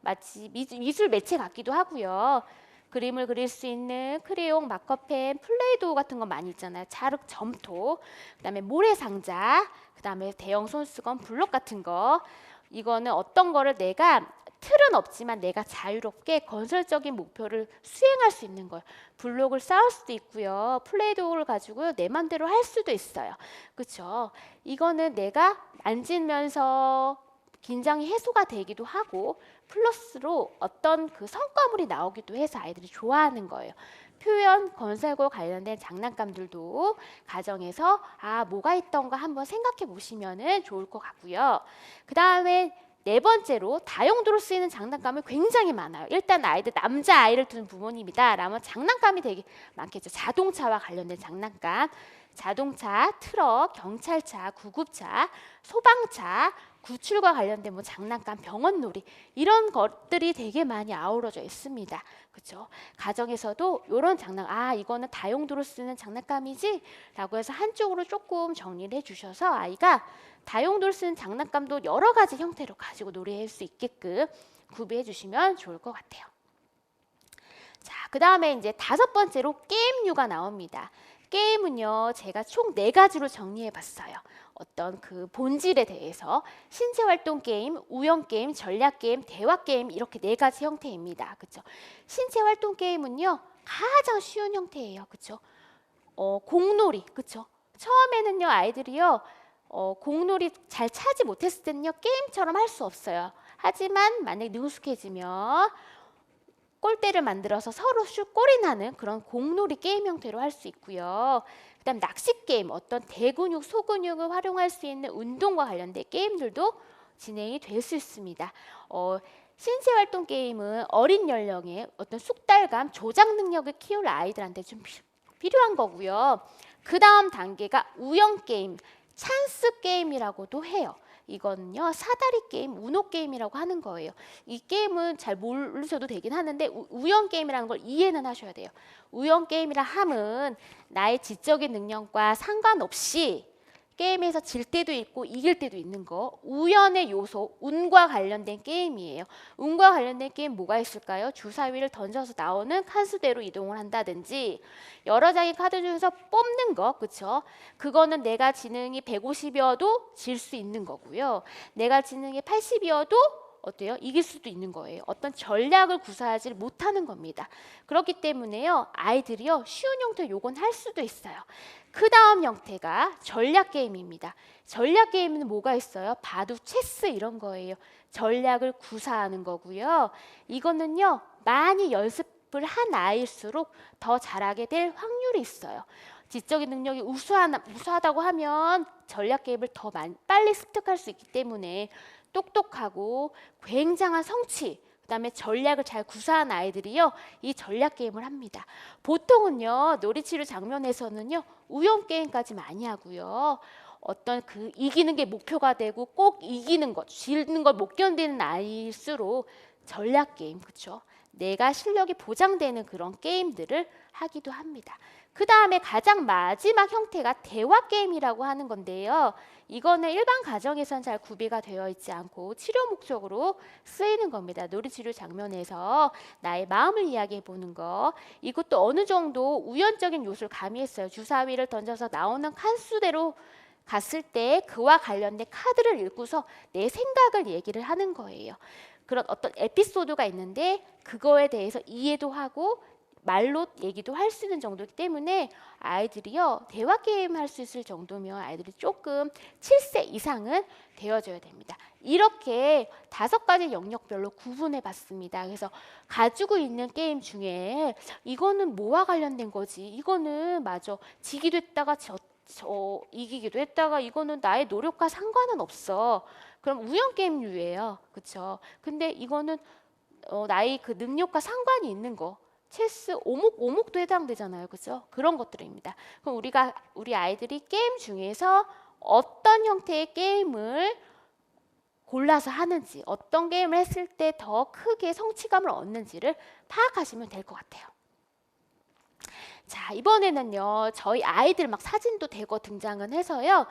마치 미술 매체 같기도 하고요. 그림을 그릴 수 있는 크레용, 마커펜, 플레이도우 같은 거 많이 있잖아요. 찰흙, 점토, 그다음에 모래상자, 그다음에 대형 손수건, 블록 같은 거. 이거는 어떤 거를 내가 틀은 없지만 내가 자유롭게 건설적인 목표를 수행할 수 있는 거예요. 블록을 쌓을 수도 있고요. 플레이도우를 가지고 내 맘대로 할 수도 있어요. 그렇죠? 이거는 내가 만지면서 긴장이 해소가 되기도 하고 플러스로 어떤 그 성과물이 나오기도 해서 아이들이 좋아하는 거예요. 표현 건설과 관련된 장난감들도 가정에서 뭐가 있던가 한번 생각해 보시면 좋을 것 같고요. 그 다음에 네 번째로 다용도로 쓰이는 장난감이 굉장히 많아요. 일단 아이들 남자 아이를 두는 부모님이다 라면 장난감이 되게 많겠죠. 자동차와 관련된 장난감, 자동차, 트럭, 경찰차, 구급차, 소방차, 구출과 관련된 뭐 장난감, 병원놀이 이런 것들이 되게 많이 아우러져 있습니다. 그렇죠? 가정에서도 이런 이거는 다용도로 쓰는 장난감이지? 라고 해서 한쪽으로 조금 정리를 해주셔서 아이가 다용도로 쓰는 장난감도 여러 가지 형태로 가지고 놀이할 수 있게끔 구비해 주시면 좋을 것 같아요. 자, 그 다음에 이제 다섯 번째로 게임류가 나옵니다. 게임은요, 제가 총 4가지로 정리해 봤어요. 어떤 그 본질에 대해서 신체활동 게임, 우연 게임, 전략 게임, 대화 게임 이렇게 4가지 형태입니다. 그렇죠? 신체활동 게임은요, 가장 쉬운 형태예요. 그렇죠? 공놀이. 그렇죠? 처음에는요, 아이들이요, 공놀이 잘 차지 못했을 때는요, 게임처럼 할 수 없어요. 하지만 만약에 능숙해지면 골대를 만들어서 서로 골이 나는 그런 공놀이 게임 형태로 할 수 있고요. 그다음 낚시 게임, 어떤 대근육, 소근육을 활용할 수 있는 운동과 관련된 게임들도 진행이 될 수 있습니다. 신체활동 게임은 어린 연령에 어떤 숙달감, 조작 능력을 키울 아이들한테 좀 필요한 거고요. 그 다음 단계가 우연 게임, 찬스 게임이라고도 해요. 이거는요, 사다리 게임, 우노 게임이라고 하는 거예요. 이 게임은 잘 모르셔도 되긴 하는데 우연 게임이라는 걸 이해는 하셔야 돼요. 우연 게임이라 함은 나의 지적인 능력과 상관없이 게임에서 질 때도 있고 이길 때도 있는 거, 우연의 요소, 운과 관련된 게임이에요. 운과 관련된 게임 뭐가 있을까요? 주사위를 던져서 나오는 칸수대로 이동을 한다든지 여러 장의 카드 중에서 뽑는 거, 그렇죠? 그거는 내가 지능이 150이어도 질 수 있는 거고요. 내가 지능이 80이어도 어때요? 이길 수도 있는 거예요. 어떤 전략을 구사하지 못하는 겁니다. 그렇기 때문에요, 아이들이요, 쉬운 형태 요건 할 수도 있어요. 그 다음 형태가 전략 게임입니다. 전략 게임은 뭐가 있어요? 바둑, 체스 이런 거예요. 전략을 구사하는 거고요. 이거는요, 많이 연습을 한 아이일수록 더 잘하게 될 확률이 있어요. 지적인 능력이 우수하다고 하면 전략 게임을 더 빨리 습득할 수 있기 때문에 똑똑하고 굉장한 성취, 그다음에 전략을 잘 구사한 아이들이요, 이 전략 게임을 합니다. 보통은요, 놀이치료 장면에서는요, 우연 게임까지 많이 하고요. 어떤 그 이기는 게 목표가 되고 꼭 이기는 것, 지는 걸 못 견디는 아이일수록 전략 게임, 그렇죠? 내가 실력이 보장되는 그런 게임들을 하기도 합니다. 그 다음에 가장 마지막 형태가 대화 게임이라고 하는 건데요. 이거는 일반 가정에선 잘 구비가 되어 있지 않고 치료 목적으로 쓰이는 겁니다. 놀이치료 장면에서 나의 마음을 이야기해 보는 거. 이것도 어느 정도 우연적인 요소를 가미했어요. 주사위를 던져서 나오는 칸수대로 갔을 때 그와 관련된 카드를 읽고서 내 생각을 얘기를 하는 거예요. 그런 어떤 에피소드가 있는데 그거에 대해서 이해도 하고 말로 얘기도 할 수 있는 정도이기 때문에 아이들이요 대화 게임 할 수 있을 정도면 아이들이 조금 7세 이상은 되어줘야 됩니다. 이렇게 5가지 영역별로 구분해 봤습니다. 그래서 가지고 있는 게임 중에 이거는 뭐와 관련된 거지? 이거는 맞아 지기도 했다가 이기기도 했다가 이거는 나의 노력과 상관은 없어. 그럼 우연 게임류예요. 그렇죠? 근데 이거는 나의 그 능력과 상관이 있는 거. 체스, 오목도 해당되잖아요. 그죠? 그런 것들입니다. 그럼 우리 아이들이 게임 중에서 어떤 형태의 게임을 골라서 하는지, 어떤 게임을 했을 때 더 크게 성취감을 얻는지를 파악하시면 될 것 같아요. 자, 이번에는요 저희 아이들 막 사진도 대거 등장은 해서요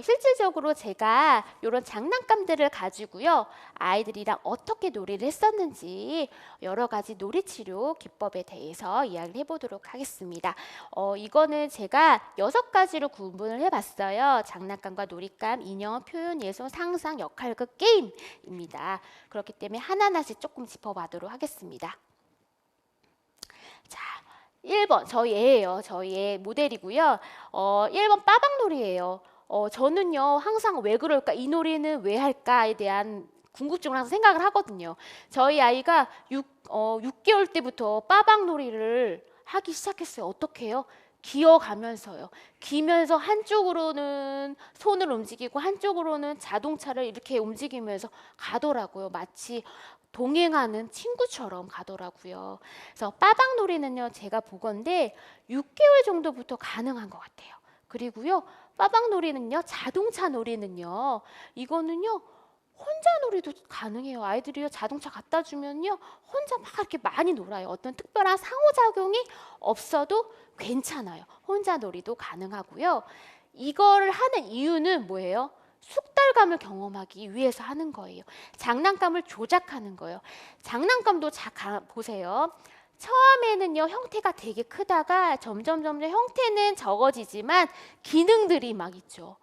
실질적으로 제가 이런 장난감들을 가지고요 아이들이랑 어떻게 놀이를 했었는지 여러 가지 놀이치료 기법에 대해서 이야기를 해보도록 하겠습니다. 이거는 제가 6가지로 구분을 해봤어요. 장난감과 놀잇감, 인형, 표현, 예술, 상상, 역할극, 게임입니다. 그렇기 때문에 하나하나씩 조금 짚어보도록 하겠습니다. 자, 1번 저희 애예요. 저희 애 모델이고요. 1번 빠방놀이예요. 저는요 항상 왜 그럴까, 이 놀이는 왜 할까에 대한 궁금증을 항상 생각을 하거든요. 저희 아이가 6개월 때부터 빠방놀이를 하기 시작했어요. 어떻게 해요? 기어가면서요. 기면서 한쪽으로는 손을 움직이고 한쪽으로는 자동차를 이렇게 움직이면서 가더라고요. 마치 동행하는 친구처럼 가더라고요. 그래서 빠방놀이는요 제가 보건데 6개월 정도부터 가능한 것 같아요. 그리고요 빠방놀이는요 자동차 놀이는요 이거는요 혼자 놀이도 가능해요. 아이들이요 자동차 갖다 주면요 혼자 막 이렇게 많이 놀아요. 어떤 특별한 상호작용이 없어도 괜찮아요. 혼자 놀이도 가능하고요. 이거를 하는 이유는 뭐예요? 숙달감을 경험하기 위해서 하는 거예요. 장난감을 조작하는 거예요. 장난감도 보세요. 처음에는요 형태가 되게 크다가 점점 형태는 적어지지만 기능들이 막 있죠.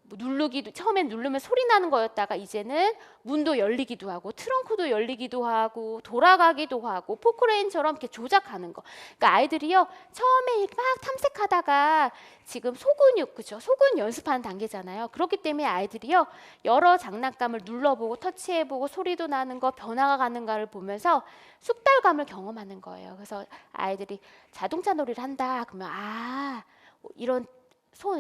뭐 누르기도, 처음엔 누르면 소리 나는 거였다가 이제는 문도 열리기도 하고 트렁크도 열리기도 하고 돌아가기도 하고 포크레인처럼 이렇게 조작하는 거. 그러니까 아이들이요 처음에 막 탐색하다가 지금 소근육, 그죠? 소근 연습하는 단계잖아요. 그렇기 때문에 아이들이요 여러 장난감을 눌러보고 터치해보고 소리도 나는 거, 변화가 가는가를 보면서 숙달감을 경험하는 거예요. 그래서 아이들이 자동차 놀이를 한다 그러면 이런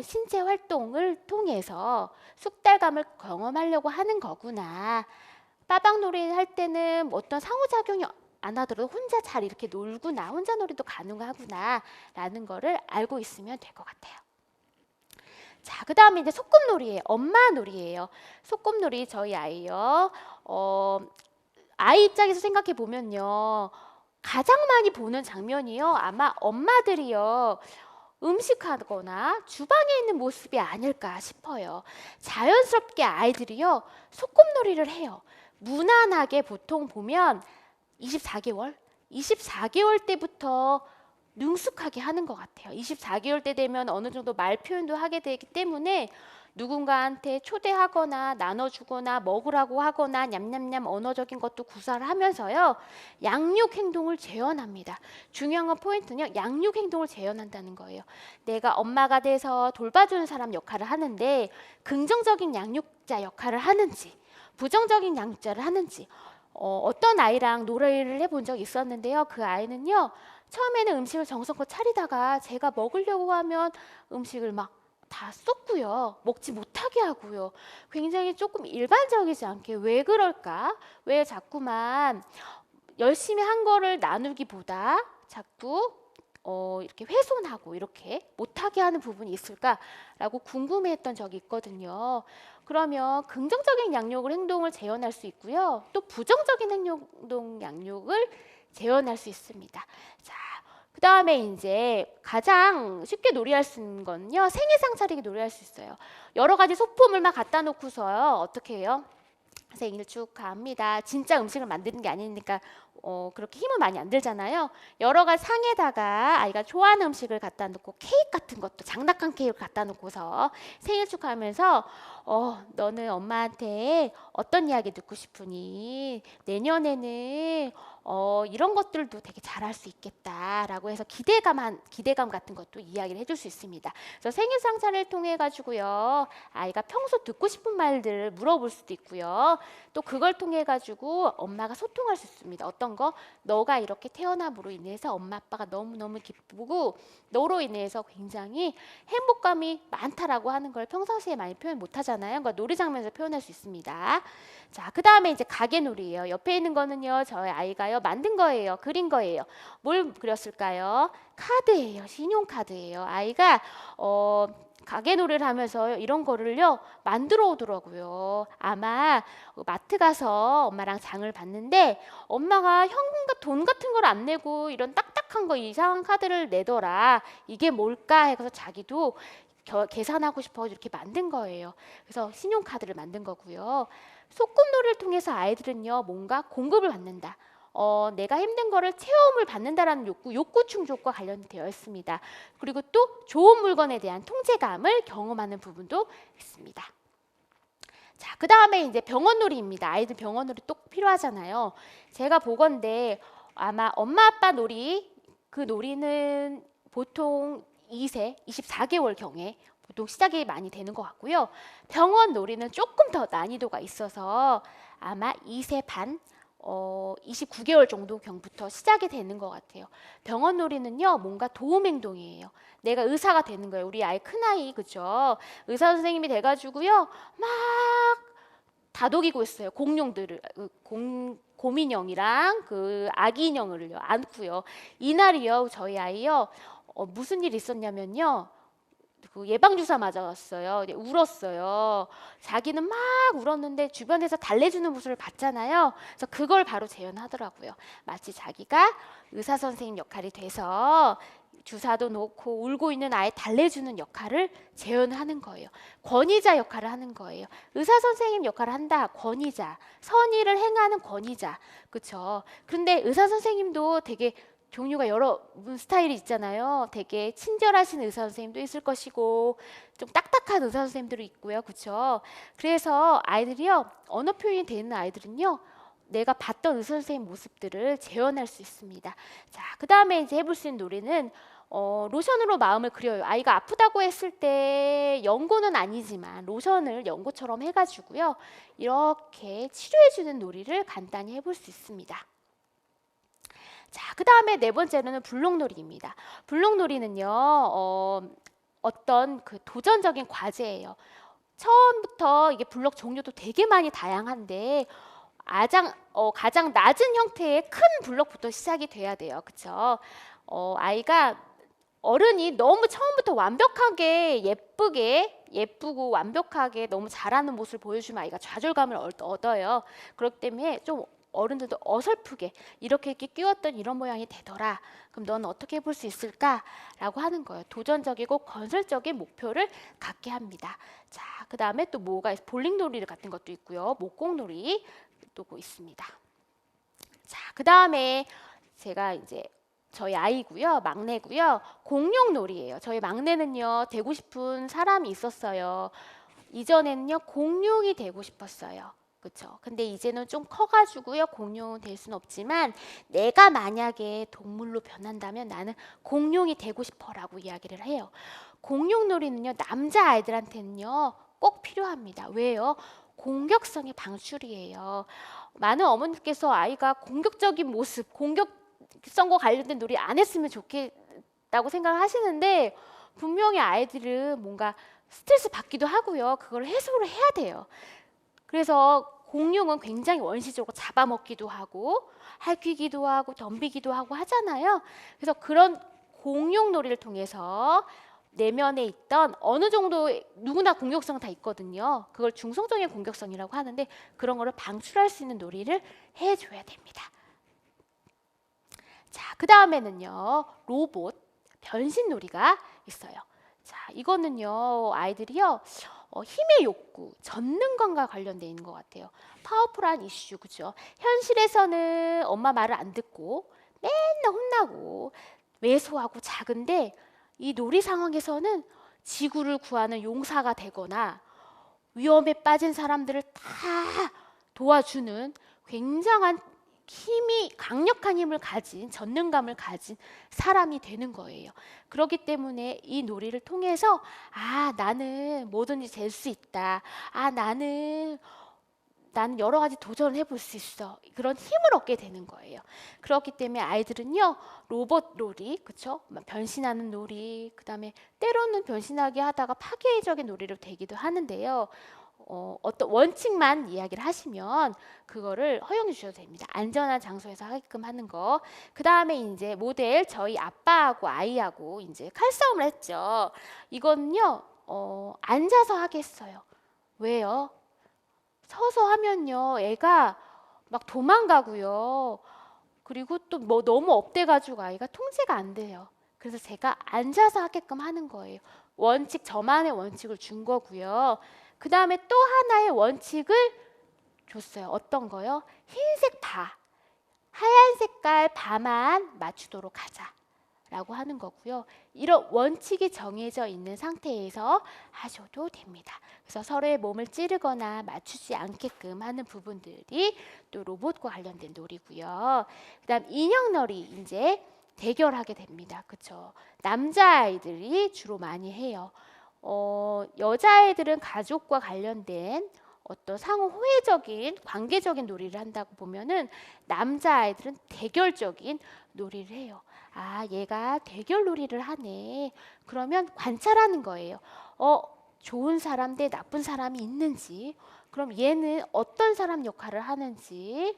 신체 활동을 통해서 숙달감을 경험하려고 하는 거구나. 빠방놀이 할 때는 어떤 상호작용이 안 하더라도 혼자 잘 이렇게 놀구나, 혼자 놀이도 가능하구나 라는 거를 알고 있으면 될 것 같아요. 자, 그 다음에 이제 소꿉놀이예요. 엄마 놀이예요. 소꿉놀이 저희 아이요. 아이 입장에서 생각해 보면요. 가장 많이 보는 장면이요. 아마 엄마들이요. 음식하거나 주방에 있는 모습이 아닐까 싶어요. 자연스럽게 아이들이요 소꿉놀이를 해요. 무난하게 보통 보면 24개월 때부터 능숙하게 하는 것 같아요. 24개월 때 되면 어느 정도 말 표현도 하게 되기 때문에 누군가한테 초대하거나 나눠주거나 먹으라고 하거나 냠냠냠 언어적인 것도 구사를 하면서요 양육 행동을 재현합니다. 중요한 건 포인트는요 양육 행동을 재현한다는 거예요. 내가 엄마가 돼서 돌봐주는 사람 역할을 하는데 긍정적인 양육자 역할을 하는지 부정적인 양육자를 하는지. 어떤 아이랑 놀이를 해본 적이 있었는데요. 그 아이는요 처음에는 음식을 정성껏 차리다가 제가 먹으려고 하면 음식을 막 다 쏟고요. 먹지 못하게 하고요. 굉장히 조금 일반적이지 않게 왜 그럴까? 왜 자꾸만 열심히 한 거를 나누기보다 자꾸 이렇게 훼손하고 이렇게 못하게 하는 부분이 있을까라고 궁금해했던 적이 있거든요. 그러면 긍정적인 양육을 행동을 재현할 수 있고요. 또 부정적인 행동 양육을 재현할 수 있습니다. 자, 그 다음에 이제 가장 쉽게 놀이할 수 있는 건요. 생일상 차리기 놀이할 수 있어요. 여러 가지 소품을 막 갖다 놓고서요. 어떻게 해요? 생일 축하합니다. 진짜 음식을 만드는 게 아니니까 그렇게 힘은 많이 안 들잖아요. 여러 가지 상에다가 아이가 좋아하는 음식을 갖다 놓고 케이크 같은 것도 장난감 케이크를 갖다 놓고서 생일 축하하면서 너는 엄마한테 어떤 이야기 듣고 싶으니? 내년에는 이런 것들도 되게 잘할 수 있겠다라고 해서 기대감 같은 것도 이야기를 해줄 수 있습니다. 그래서 생일 상사를 통해 가지고요, 아이가 평소 듣고 싶은 말들을 물어볼 수도 있고요. 또 그걸 통해 가지고 엄마가 소통할 수 있습니다. 어떤 거? 너가 이렇게 태어남으로 인해서 엄마 아빠가 너무너무 기쁘고 너로 인해서 굉장히 행복감이 많다라고 하는 걸 평상시에 많이 표현 못 하잖아요. 그러니까 놀이 장면에서 표현할 수 있습니다. 자, 그 다음에 이제 가게놀이예요. 옆에 있는 거는요, 저희 아이가요 만든 거예요. 그린 거예요. 뭘 그렸을까요? 카드예요. 신용카드예요. 아이가 가게놀이를 하면서 이런 거를요 만들어 오더라고요. 아마 마트 가서 엄마랑 장을 봤는데 엄마가 현금과 돈 같은 걸 안 내고 이런 딱딱한 거 이상한 카드를 내더라. 이게 뭘까 해서 자기도 계산하고 싶어 이렇게 만든 거예요. 그래서 신용카드를 만든 거고요. 소꿉놀이를 통해서 아이들은요 뭔가 공급을 받는다. 내가 힘든 거를 체험을 받는다라는 욕구 충족과 관련되어 있습니다. 그리고 또 좋은 물건에 대한 통제감을 경험하는 부분도 있습니다. 자, 그 다음에 이제 병원놀이입니다. 아이들 병원놀이 또 필요하잖아요. 제가 보건대 아마 엄마 아빠 놀이, 그 놀이는 보통 2세, 24개월 경에 보통 시작이 많이 되는 것 같고요. 병원 놀이는 조금 더 난이도가 있어서 아마 2세 반, 29개월 정도 경부터 시작이 되는 것 같아요. 병원 놀이는요, 뭔가 도움 행동이에요. 내가 의사가 되는 거예요. 우리 아이 큰아이, 그죠? 의사 선생님이 돼가지고요, 막 다독이고 있어요. 공룡들을, 곰인형이랑 그 아기 인형을요, 안고요. 이날이요, 저희 아이요, 무슨 일이 있었냐면요, 그 예방주사 맞아왔어요. 울었어요. 자기는 막 울었는데 주변에서 달래주는 모습을 봤잖아요. 그래서 그걸 바로 재현하더라고요. 마치 자기가 의사 선생님 역할이 돼서 주사도 놓고 울고 있는 아이 달래주는 역할을 재현하는 거예요. 권위자 역할을 하는 거예요. 의사 선생님 역할을 한다. 권위자. 선의를 행하는 권위자. 그렇죠? 그런데 의사 선생님도 되게 종류가 여러 스타일이 있잖아요. 되게 친절하신 의사 선생님도 있을 것이고 좀 딱딱한 의사 선생님들도 있고요. 그렇죠? 그래서 아이들이요. 언어 표현이 되는 아이들은요. 내가 봤던 의사 선생님 모습들을 재현할 수 있습니다. 자, 그 다음에 이제 해볼 수 있는 놀이는 로션으로 마음을 그려요. 아이가 아프다고 했을 때 연고는 아니지만 로션을 연고처럼 해가지고요. 이렇게 치료해주는 놀이를 간단히 해볼 수 있습니다. 자, 그 다음에 네 번째로는 블록놀이입니다. 블록놀이는요, 어떤 그 도전적인 과제예요. 처음부터 이게 블록 종류도 되게 많이 다양한데 가장 낮은 형태의 큰 블록부터 시작이 돼야 돼요. 그렇죠? 아이가 어른이 너무 처음부터 완벽하게 예쁘고 완벽하게 너무 잘하는 모습을 보여주면 아이가 좌절감을 얻어요. 그렇기 때문에 좀 어른들도 어설프게 이렇게 끼웠던 이런 모양이 되더라. 그럼 넌 어떻게 해볼 수 있을까? 라고 하는 거예요. 도전적이고 건설적인 목표를 갖게 합니다. 자, 그 다음에 또 뭐가 볼링놀이 같은 것도 있고요. 목공놀이 또 있습니다. 자, 그 다음에 제가 이제 저희 아이고요, 막내고요, 공룡놀이예요. 저희 막내는요, 되고 싶은 사람이 있었어요. 이전에는요, 공룡이 되고 싶었어요. 그렇죠? 근데 이제는 좀 커가지고요, 공룡은 될 수는 없지만 내가 만약에 동물로 변한다면 나는 공룡이 되고 싶어라고 이야기를 해요. 공룡놀이는요, 남자 아이들한테는요, 꼭 필요합니다. 왜요? 공격성의 방출이에요. 많은 어머니께서 아이가 공격적인 모습, 공격성과 관련된 놀이 안 했으면 좋겠다고 생각을 하시는데 분명히 아이들은 뭔가 스트레스 받기도 하고요. 그걸 해소를 해야 돼요. 그래서 공룡은 굉장히 원시적으로 잡아먹기도 하고 핥히기도 하고 덤비기도 하고 하잖아요. 그래서 그런 공룡놀이를 통해서 내면에 있던 어느 정도 누구나 공격성 다 있거든요. 그걸 중성적인 공격성이라고 하는데 그런 거를 방출할 수 있는 놀이를 해줘야 됩니다. 자, 그 다음에는요, 로봇 변신 놀이가 있어요. 자, 이거는요, 아이들이요, 힘의 욕구, 전능감과 관련되어 있는 것 같아요. 파워풀한 이슈, 그죠? 현실에서는 엄마 말을 안 듣고 맨날 혼나고 왜소하고 작은데 이 놀이 상황에서는 지구를 구하는 용사가 되거나 위험에 빠진 사람들을 다 도와주는 굉장한 강력한 힘을 가진, 전능감을 가진 사람이 되는 거예요. 그렇기 때문에 이 놀이를 통해서 나는 뭐든지 될 수 있다. 나는 여러 가지 도전을 해볼 수 있어. 그런 힘을 얻게 되는 거예요. 그렇기 때문에 아이들은요, 로봇 놀이, 그쵸? 변신하는 놀이, 그 다음에 때로는 변신하게 하다가 파괴적인 놀이로 되기도 하는데요. 어떤 원칙만 이야기를 하시면 그거를 허용해 주셔도 됩니다. 안전한 장소에서 하게끔 하는 거. 그 다음에 이제 모델 저희 아빠하고 아이하고 이제 칼싸움을 했죠. 이거는요, 앉아서 하겠어요. 왜요? 서서 하면요, 애가 막 도망가고요. 그리고 또 뭐 너무 업돼가지고 아이가 통제가 안 돼요. 그래서 제가 앉아서 하게끔 하는 거예요. 원칙, 저만의 원칙을 준 거고요. 그 다음에 또 하나의 원칙을 줬어요. 어떤 거요? 흰색 바, 하얀 색깔 바만 맞추도록 하자 라고 하는 거고요. 이런 원칙이 정해져 있는 상태에서 하셔도 됩니다. 그래서 서로의 몸을 찌르거나 맞추지 않게끔 하는 부분들이 또 로봇과 관련된 놀이고요. 그 다음 인형놀이 이제 대결하게 됩니다. 그쵸? 남자아이들이 주로 많이 해요. 여자아이들은 가족과 관련된 어떤 상호 호혜적인 관계적인 놀이를 한다고 보면은 남자아이들은 대결적인 놀이를 해요. 얘가 대결 놀이를 하네. 그러면 관찰하는 거예요. 좋은 사람 대 나쁜 사람이 있는지, 그럼 얘는 어떤 사람 역할을 하는지,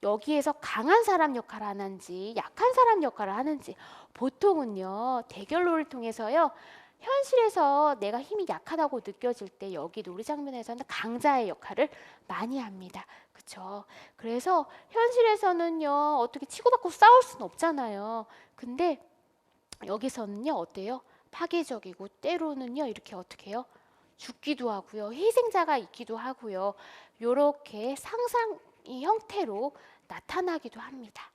여기에서 강한 사람 역할을 하는지 약한 사람 역할을 하는지. 보통은요, 대결 놀이를 통해서요, 현실에서 내가 힘이 약하다고 느껴질 때 여기 놀이 장면에서는 강자의 역할을 많이 합니다. 그쵸? 그래서 현실에서는요, 어떻게 치고받고 싸울 수는 없잖아요. 근데 여기서는요, 어때요? 파괴적이고 때로는요, 이렇게 어떻게 해요? 죽기도 하고요, 희생자가 있기도 하고요, 요렇게 상상의 형태로 나타나기도 합니다.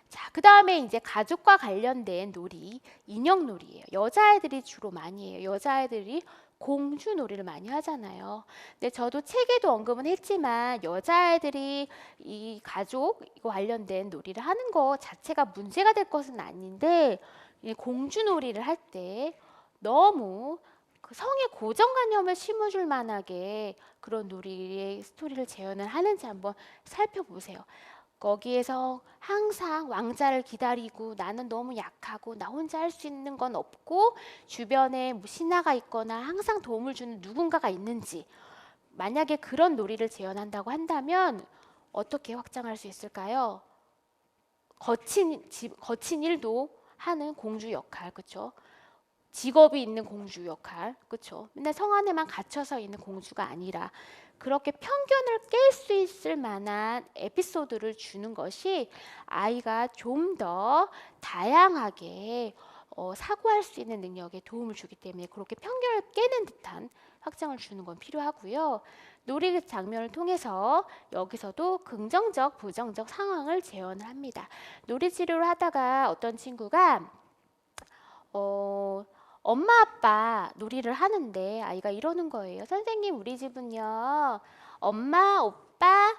자, 그 다음에 이제 가족과 관련된 놀이, 인형놀이예요. 여자아이들이 주로 많이 해요. 여자아이들이 공주놀이를 많이 하잖아요. 근데 저도 책에도 언급은 했지만 여자아이들이 이 가족 관련된 놀이를 하는 거 자체가 문제가 될 것은 아닌데, 이 공주놀이를 할 때 너무 그 성의 고정관념을 심어줄 만하게 그런 놀이의 스토리를 재현을 하는지 한번 살펴보세요. 거기에서 항상 왕자를 기다리고 나는 너무 약하고 나 혼자 할 수 있는 건 없고 주변에 뭐 신하가 있거나 항상 도움을 주는 누군가가 있는지, 만약에 그런 놀이를 재현한다고 한다면 어떻게 확장할 수 있을까요? 거친 일도 하는 공주 역할, 그쵸? 직업이 있는 공주 역할, 그쵸? 맨날 성 안에만 갇혀서 있는 공주가 아니라 그렇게 편견을 깰 수 있을 만한 에피소드를 주는 것이 아이가 좀 더 다양하게 사고할 수 있는 능력에 도움을 주기 때문에 그렇게 편견을 깨는 듯한 확장을 주는 건 필요하고요. 놀이 장면을 통해서 여기서도 긍정적, 부정적 상황을 재현을 합니다. 놀이 치료를 하다가 어떤 친구가 엄마 아빠 놀이를 하는데 아이가 이러는 거예요. 선생님, 우리 집은요, 엄마, 오빠,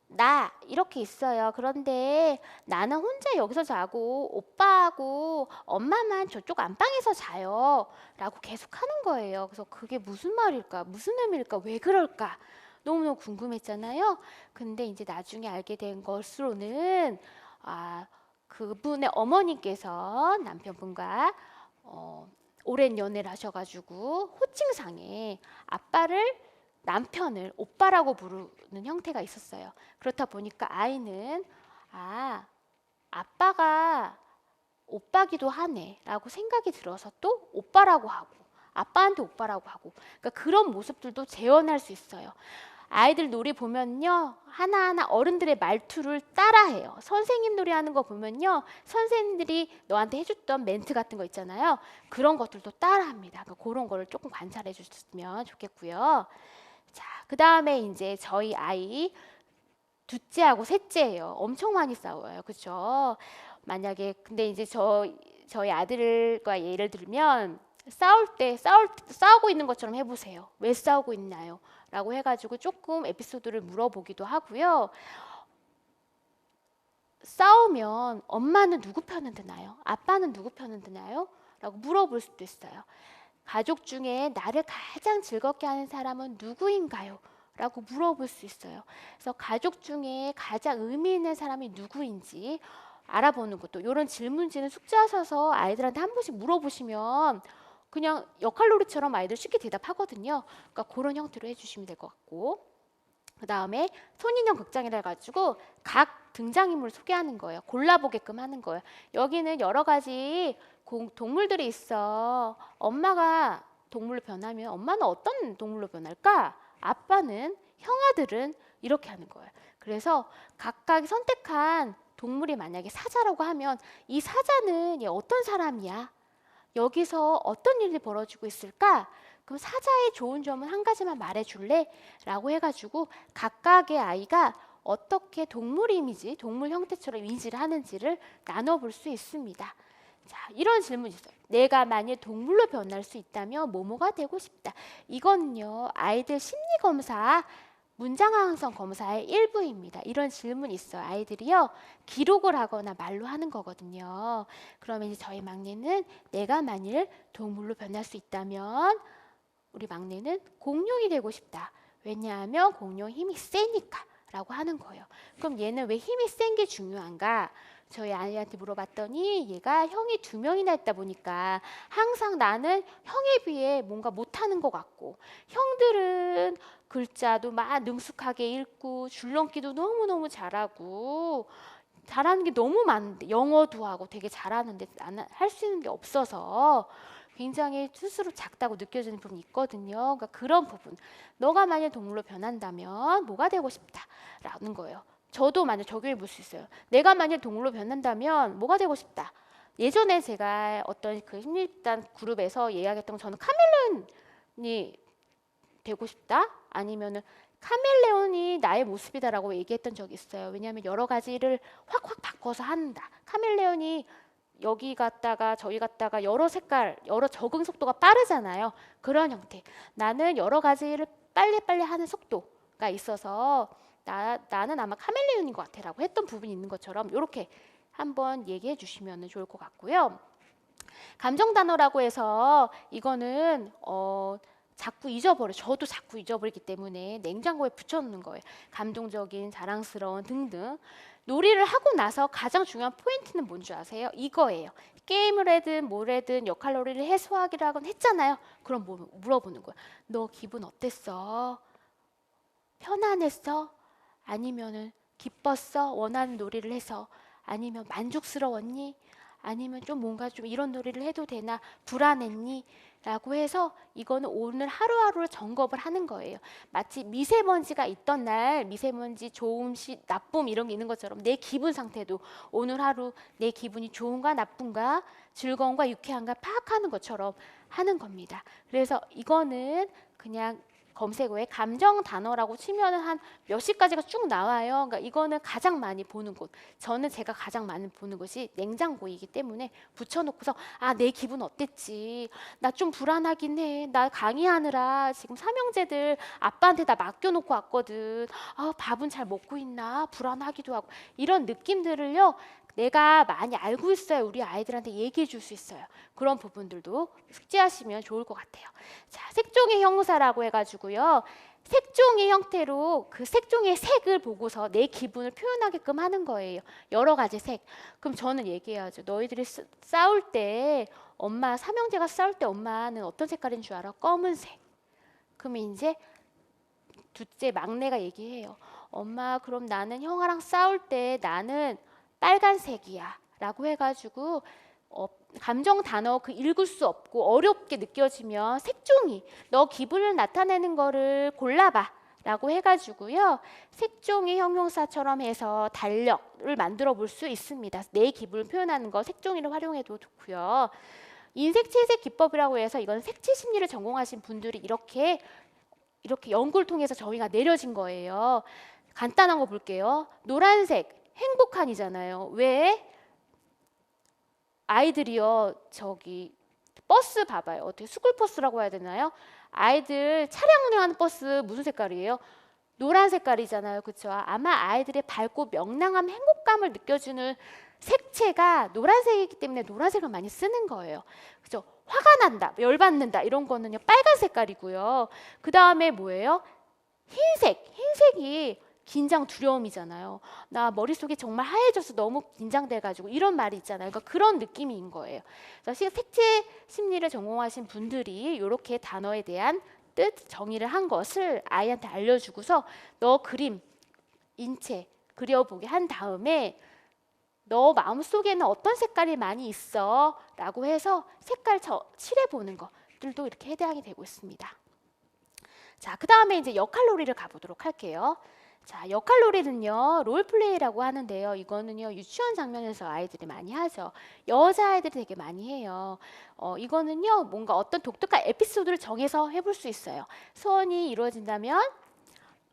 나 이렇게 있어요. 그런데 나는 혼자 여기서 자고 오빠하고 엄마만 저쪽 안방에서 자요 라고 계속 하는 거예요. 그래서 그게 무슨 말일까, 무슨 의미일까, 왜 그럴까 너무너무 궁금했잖아요. 근데 이제 나중에 알게 된 것으로는 그분의 어머니께서 남편분과 오랜 연애를 하셔가지고 호칭상에 남편을 오빠라고 부르는 형태가 있었어요. 그렇다 보니까 아이는 아빠가 오빠기도 하네 라고 생각이 들어서 또 오빠라고 하고 아빠한테 오빠라고 하고, 그러니까 그런 모습들도 재현할 수 있어요. 아이들 놀이 보면요, 하나하나 어른들의 말투를 따라해요. 선생님 놀이 하는 거 보면요, 선생님들이 너한테 해줬던 멘트 같은 거 있잖아요. 그런 것들도 따라합니다. 그러니까 그런 거를 조금 관찰해 주셨으면 좋겠고요. 자, 그 다음에 이제 저희 아이 둘째하고 셋째예요. 엄청 많이 싸워요. 그렇죠? 만약에 근데 이제 저희 아들과 예를 들면 싸우고 있는 것처럼 해보세요. 왜 싸우고 있나요? 라고 해가지고 조금 에피소드를 물어보기도 하고요. 싸우면 엄마는 누구 편을 드나요? 아빠는 누구 편을 드나요? 라고 물어볼 수도 있어요. 가족 중에 나를 가장 즐겁게 하는 사람은 누구인가요? 라고 물어볼 수 있어요. 그래서 가족 중에 가장 의미 있는 사람이 누구인지 알아보는 것도, 이런 질문지는 숙제하셔서 아이들한테 한 번씩 물어보시면 그냥 역할놀이처럼 아이들 쉽게 대답하거든요. 그러니까 그런 형태로 해주시면 될 것 같고, 그 다음에 손인형 극장이라 해가지고 각 등장인물을 소개하는 거예요. 골라보게끔 하는 거예요. 여기는 여러 가지 동물들이 있어. 엄마가 동물로 변하면 엄마는 어떤 동물로 변할까? 아빠는, 형아들은 이렇게 하는 거예요. 그래서 각각 선택한 동물이 만약에 사자라고 하면 이 사자는 얘 어떤 사람이야? 여기서 어떤 일이 벌어지고 있을까? 그럼 사자의 좋은 점은 한 가지만 말해줄래? 라고 해가지고 각각의 아이가 어떻게 동물 이미지, 동물 형태처럼 이미지를 하는지를 나눠볼 수 있습니다. 자, 이런 질문이 있어요. 내가 만일 동물로 변할 수 있다면 뭐뭐가 되고 싶다. 이건요, 아이들 심리검사, 문장완성 검사의 일부입니다. 이런 질문이 있어요. 아이들이요, 기록을 하거나 말로 하는 거거든요. 그러면 이제 저희 막내는 내가 만일 동물로 변할 수 있다면, 우리 막내는 공룡이 되고 싶다. 왜냐하면 공룡 힘이 세니까 라고 하는 거예요. 그럼 얘는 왜 힘이 센 게 중요한가? 저희 아이한테 물어봤더니 얘가 형이 2명이나 있다 보니까 항상 나는 형에 비해 뭔가 못하는 것 같고, 형들은 글자도 막 능숙하게 읽고 줄넘기도 너무너무 잘하고 잘하는 게 너무 많은데, 영어도 하고 되게 잘하는데 나는 할 수 있는 게 없어서 굉장히 스스로 작다고 느껴지는 부분이 있거든요. 그러니까 그런 부분, 너가 만약 동물로 변한다면 뭐가 되고 싶다라는 거예요. 저도 만약 적용해 볼 수 있어요. 내가 만약 동물로 변한다면 뭐가 되고 싶다. 예전에 제가 어떤 그 심리단 그룹에서 이야기했던 건, 저는 카멜레온이 되고 싶다, 아니면은 카멜레온이 나의 모습이다라고 얘기했던 적이 있어요. 왜냐하면 여러 가지를 확확 바꿔서 한다. 카멜레온이 여기 갔다가 저기 갔다가 여러 색깔, 여러 적응 속도가 빠르잖아요. 그런 형태. 나는 여러 가지를 빨리빨리 하는 속도가 있어서 나는 아마 카멜레온인 것 같아라고 했던 부분이 있는 것처럼 이렇게 한번 얘기해 주시면 좋을 것 같고요. 감정 단어라고 해서 이거는 자꾸 잊어버려. 저도 자꾸 잊어버리기 때문에 냉장고에 붙여놓는 거예요. 감동적인, 자랑스러운 등등. 놀이를 하고 나서 가장 중요한 포인트는 뭔지 아세요? 이거예요. 게임을 하든 뭘 하든 역할놀이를 해소하기라곤 했잖아요. 그럼 물어보는 거야. 너 기분 어땠어? 편안했어? 아니면은 기뻤어? 원하는 놀이를 해서? 아니면 만족스러웠니? 아니면 좀 뭔가 좀 이런 놀이를 해도 되나? 불안했니? 라고 해서 이거는 오늘 하루하루를 점검을 하는 거예요. 마치 미세먼지가 있던 날, 미세먼지 좋음, 나쁨 이런 게 있는 것처럼 내 기분 상태도 오늘 하루 내 기분이 좋은가 나쁜가, 즐거운가 유쾌한가 파악하는 것처럼 하는 겁니다. 그래서 이거는 그냥 검색어에 감정 단어라고 치면은 한 몇십 가지가 쭉 나와요. 그러니까 이거는 가장 많이 보는 곳. 저는 제가 가장 많이 보는 곳이 냉장고이기 때문에 붙여놓고서, 아, 내 기분 어땠지? 나 좀 불안하긴 해. 나 강의하느라 지금 삼형제들 아빠한테 다 맡겨놓고 왔거든. 아, 밥은 잘 먹고 있나? 불안하기도 하고. 이런 느낌들을요, 내가 많이 알고 있어야 우리 아이들한테 얘기해 줄 수 있어요. 그런 부분들도 숙지하시면 좋을 것 같아요. 자, 색종이 형사라고 해가지고요, 색종이 형태로 그 색종이의 색을 보고서 내 기분을 표현하게끔 하는 거예요. 여러 가지 색. 그럼 저는 얘기해야죠. 너희들이 싸울 때, 엄마 삼형제가 싸울 때 엄마는 어떤 색깔인 줄 알아? 검은색. 그러면 이제 둘째 막내가 얘기해요. 엄마, 그럼 나는 형아랑 싸울 때 나는 빨간색이야 라고 해가지고 감정 단어 그 읽을 수 없고 어렵게 느껴지면 색종이, 너 기분을 나타내는 거를 골라봐 라고 해가지고요, 색종이 형용사처럼 해서 달력을 만들어 볼 수 있습니다. 내 기분을 표현하는 거 색종이를 활용해도 좋고요. 인색 채색 기법이라고 해서 이건 색채 심리를 전공하신 분들이 이렇게 이렇게 연구를 통해서 정의가 내려진 거예요. 간단한 거 볼게요. 노란색 행복한이잖아요. 왜? 아이들이요, 저기 버스 봐봐요. 어떻게 스쿨버스라고 해야 되나요? 아이들 차량 운행하는 버스 무슨 색깔이에요? 노란 색깔이잖아요. 그렇죠? 아마 아이들의 밝고 명랑한 행복감을 느껴주는 색채가 노란색이기 때문에 노란색을 많이 쓰는 거예요. 그죠? 화가 난다, 열받는다 이런 거는요 빨간 색깔이고요. 그 다음에 뭐예요? 흰색. 흰색이 긴장, 두려움이잖아요. 나 머릿속이 정말 하얘져서 너무 긴장돼가지고 이런 말이 있잖아요. 그러니까 그런 느낌인 거예요. 그래서 색채 심리를 전공하신 분들이 이렇게 단어에 대한 뜻 정의를 한 것을 아이한테 알려주고서 너 그림, 인체 그려보게 한 다음에 너 마음속에는 어떤 색깔이 많이 있어? 라고 해서 색깔 칠해보는 것들도 이렇게 해당이 되고 있습니다. 자, 그 다음에 이제 역할놀이를 가보도록 할게요. 자, 역할놀이는요 롤플레이라고 하는데요. 이거는요 유치원 장면에서 아이들이 많이 하죠. 여자아이들이 되게 많이 해요. 이거는요 뭔가 어떤 독특한 에피소드를 정해서 해볼 수 있어요. 소원이 이루어진다면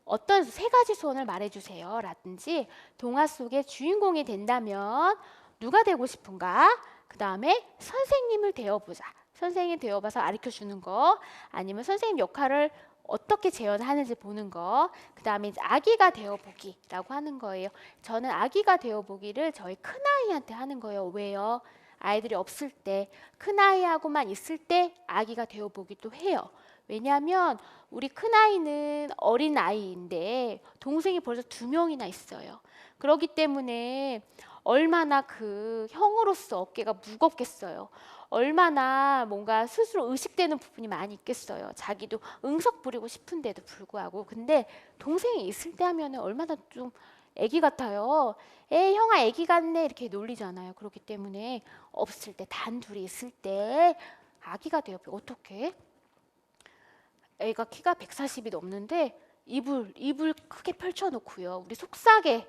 어떤 세 가지 소원을 말해주세요 라든지, 동화 속의 주인공이 된다면 누가 되고 싶은가, 그 다음에 선생님을 되어보자, 선생님 되어봐서 가르쳐주는 거, 아니면 선생님 역할을 어떻게 재현하는지 보는 거, 그 다음에 이제 아기가 되어보기라고 하는 거예요. 저는 아기가 되어보기를 저희 큰아이한테 하는 거예요. 왜요? 아이들이 없을 때, 큰아이하고만 있을 때 아기가 되어보기도 해요. 왜냐하면 우리 큰아이는 어린아이인데 동생이 벌써 2명이나 있어요. 그렇기 때문에 얼마나 그 형으로서 어깨가 무겁겠어요. 얼마나 뭔가 스스로 의식되는 부분이 많이 있겠어요. 자기도 응석 부리고 싶은데도 불구하고. 근데 동생이 있을 때 하면 얼마나 좀 애기 같아요. 형아 애기 같네 이렇게 놀리잖아요. 그렇기 때문에 없을 때, 단둘이 있을 때 아기가 되어 어떻게? 애가 키가 140이 넘는데 이불 크게 펼쳐놓고요. 우리 속삭에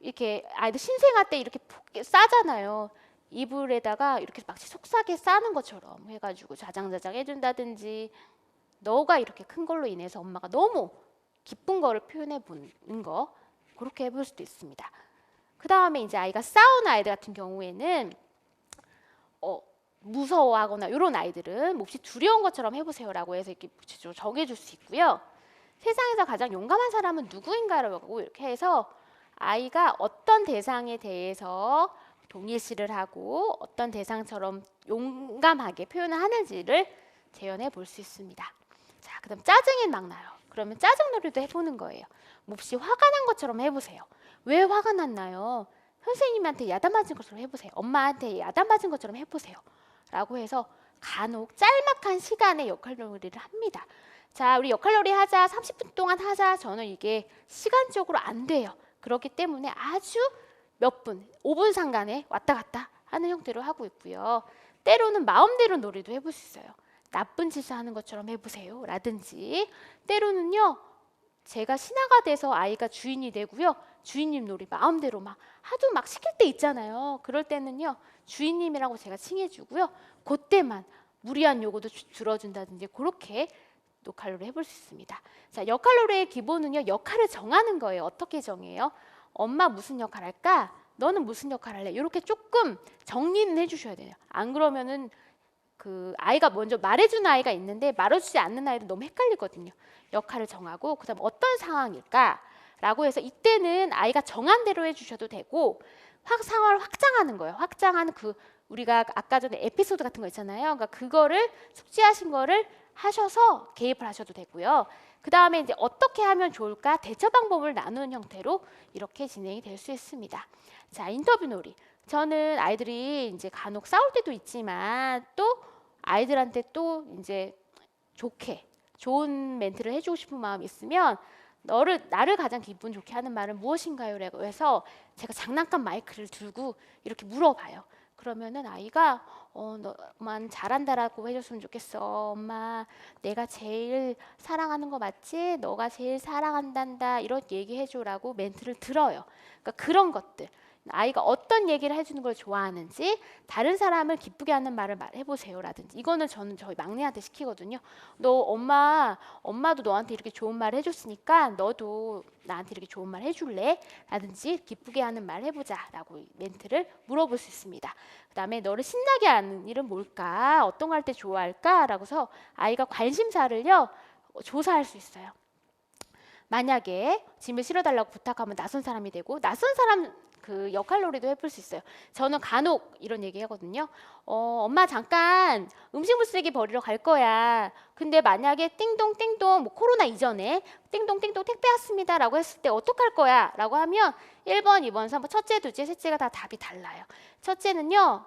이렇게 아이들 신생아 때 이렇게 싸잖아요. 이불에다가 이렇게 마치 속삭에 싸는 것처럼 해가지고 자장자장 해준다든지, 너가 이렇게 큰 걸로 인해서 엄마가 너무 기쁜 거를 표현해 보는 거, 그렇게 해볼 수도 있습니다. 그 다음에 이제 아이가 싸우는 아이들 같은 경우에는 무서워하거나 이런 아이들은 몹시 두려운 것처럼 해보세요라고 해서 이렇게 구체적으로 정해줄 수 있고요. 세상에서 가장 용감한 사람은 누구인가라고 이렇게 해서 아이가 어떤 대상에 대해서 동일시를 하고 어떤 대상처럼 용감하게 표현을 하는지를 재현해 볼 수 있습니다. 자, 그다음 짜증이 막 나요. 그러면 짜증놀이도 해보는 거예요. 몹시 화가 난 것처럼 해보세요. 왜 화가 났나요? 선생님한테 야단 맞은 것처럼 해보세요. 엄마한테 야단 맞은 것처럼 해보세요. 라고 해서 간혹 짤막한 시간에 역할놀이를 합니다. 자, 우리 역할놀이 하자, 30분 동안 하자. 저는 이게 시간적으로 안 돼요. 그렇기 때문에 아주 몇 분, 5분 상간에 왔다 갔다 하는 형태로 하고 있고요. 때로는 마음대로 놀이도 해볼 수 있어요. 나쁜 짓을 하는 것처럼 해보세요 라든지, 때로는요 제가 신하가 돼서 아이가 주인이 되고요, 주인님 놀이 마음대로 막 하도 막 시킬 때 있잖아요. 그럴 때는요 주인님이라고 제가 칭해주고요, 그때만 무리한 요구도 들어준다든지, 그렇게 역할놀이 해볼 수 있습니다. 자, 역할놀이의 기본은요 역할을 정하는 거예요. 어떻게 정해요? 엄마 무슨 역할 할까? 너는 무슨 역할 할래? 이렇게 조금 정리는 해주셔야 돼요. 안 그러면은 그 아이가 먼저 말해주는 아이가 있는데 말해주지 않는 아이도 너무 헷갈리거든요. 역할을 정하고 그다음 어떤 상황일까? 라고 해서 이때는 아이가 정한 대로 해주셔도 되고, 상황을 확장하는 거예요. 확장하는 그 우리가 아까 전에 에피소드 같은 거 있잖아요. 그러니까 그거를 숙지하신 거를 하셔서 개입을 하셔도 되고요. 그 다음에 이제 어떻게 하면 좋을까? 대처 방법을 나누는 형태로 이렇게 진행이 될 수 있습니다. 자, 인터뷰 놀이. 저는 아이들이 이제 간혹 싸울 때도 있지만 또 아이들한테 또 이제 좋은 멘트를 해주고 싶은 마음이 있으면, 나를 가장 기분 좋게 하는 말은 무엇인가요? 라고 해서 제가 장난감 마이크를 들고 이렇게 물어봐요. 그러면은 아이가 너만 잘한다라고 해줬으면 좋겠어. 엄마 내가 제일 사랑하는 거 맞지? 너가 제일 사랑한단다. 이런 얘기해줘라고 멘트를 들어요. 그러니까 그런 것들. 아이가 어떤 얘기를 해주는 걸 좋아하는지, 다른 사람을 기쁘게 하는 말을 해보세요 라든지. 이거는 저는 저희 막내한테 시키거든요. 너 엄마도 너한테 이렇게 좋은 말 해줬으니까 너도 나한테 이렇게 좋은 말 해줄래? 라든지 기쁘게 하는 말 해보자 라고 멘트를 물어볼 수 있습니다. 그 다음에 너를 신나게 하는 일은 뭘까? 어떤 거 할 때 좋아할까? 라고서 아이가 관심사를요 조사할 수 있어요. 만약에 짐을 실어달라고 부탁하면 낯선 사람이 되고, 낯선 사람 그 역할놀이도 해볼 수 있어요. 저는 간혹 이런 얘기 하거든요. 엄마 잠깐 음식물 쓰레기 버리러 갈 거야. 근데 만약에 띵동 띵동, 뭐 코로나 이전에 띵동 띵동 택배 왔습니다 라고 했을 때 어떡할 거야? 라고 하면 1번, 2번, 3번, 첫째, 둘째, 셋째가 다 답이 달라요. 첫째는요,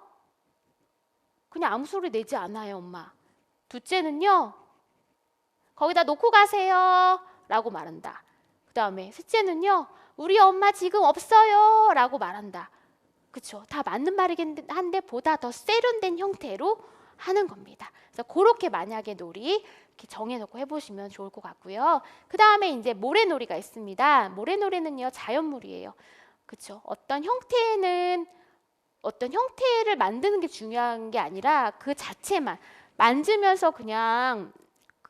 그냥 아무 소리 내지 않아요, 엄마. 둘째는요, 거기다 놓고 가세요 라고 말한다. 그 다음에 셋째는요, 우리 엄마 지금 없어요 라고 말한다. 그쵸? 다 맞는 말이긴 한데 보다 더 세련된 형태로 하는 겁니다. 그래서 그렇게 만약에 놀이 이렇게 정해놓고 해보시면 좋을 것 같고요. 그 다음에 이제 모래놀이가 있습니다. 모래놀이는요, 자연물이에요. 그쵸? 어떤 형태를 만드는 게 중요한 게 아니라 그 자체만 만지면서 그냥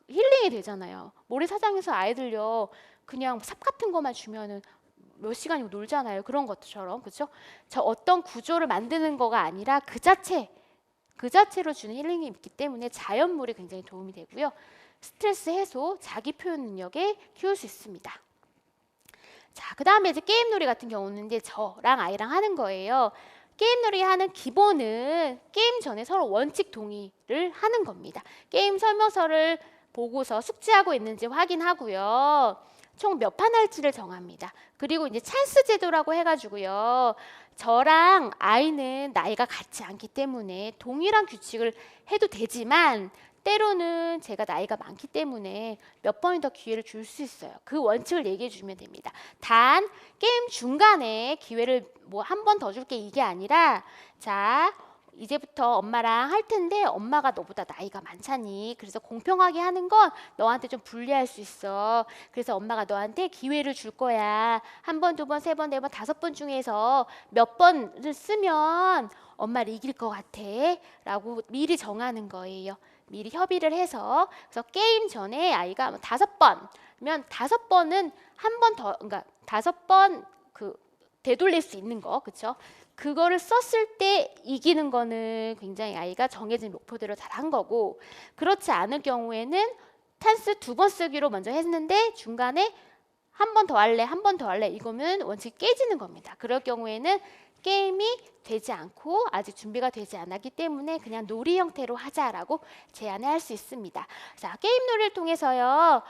힐링이 되잖아요. 모래사장에서 아이들요, 그냥 삽 같은 것만 주면은 몇 시간이고 놀잖아요. 그런 것처럼. 그렇죠? 저 어떤 구조를 만드는 거가 아니라 그 자체로 주는 힐링이 있기 때문에 자연물이 굉장히 도움이 되고요. 스트레스 해소, 자기 표현 능력에 키울 수 있습니다. 자, 그 다음에 이제 게임놀이 같은 경우는 이제 저랑 아이랑 하는 거예요. 게임놀이 하는 기본은 게임 전에 서로 원칙 동의를 하는 겁니다. 게임 설명서를 보고서 숙지하고 있는지 확인하고요. 총 몇 판 할지를 정합니다. 그리고 이제 찬스 제도라고 해가지고요. 저랑 아이는 나이가 같지 않기 때문에 동일한 규칙을 해도 되지만, 때로는 제가 나이가 많기 때문에 몇 번이 더 기회를 줄 수 있어요. 그 원칙을 얘기해 주면 됩니다. 단 게임 중간에 기회를 뭐 한 번 더 줄게 이게 아니라, 자, 이제부터 엄마랑 할 텐데 엄마가 너보다 나이가 많잖니. 그래서 공평하게 하는 건 너한테 좀 불리할 수 있어. 그래서 엄마가 너한테 기회를 줄 거야. 한 번, 두 번, 세 번, 네 번, 5번 중에서 몇 번을 쓰면 엄마를 이길 것 같아 라고 미리 정하는 거예요. 미리 협의를 해서. 그래서 게임 전에 아이가 5번면 5번은 한 번 더, 그러니까 5번 그 되돌릴 수 있는 거, 그렇죠? 그거를 썼을 때 이기는 거는 굉장히 아이가 정해진 목표대로 잘 한 거고, 그렇지 않을 경우에는 찬스 2번 쓰기로 먼저 했는데 중간에 한 번 더 할래, 한 번 더 할래 이거면 원칙 깨지는 겁니다. 그럴 경우에는 게임이 되지 않고 아직 준비가 되지 않았기 때문에 그냥 놀이 형태로 하자라고 제안을 할 수 있습니다. 자, 게임 놀이를 통해서요,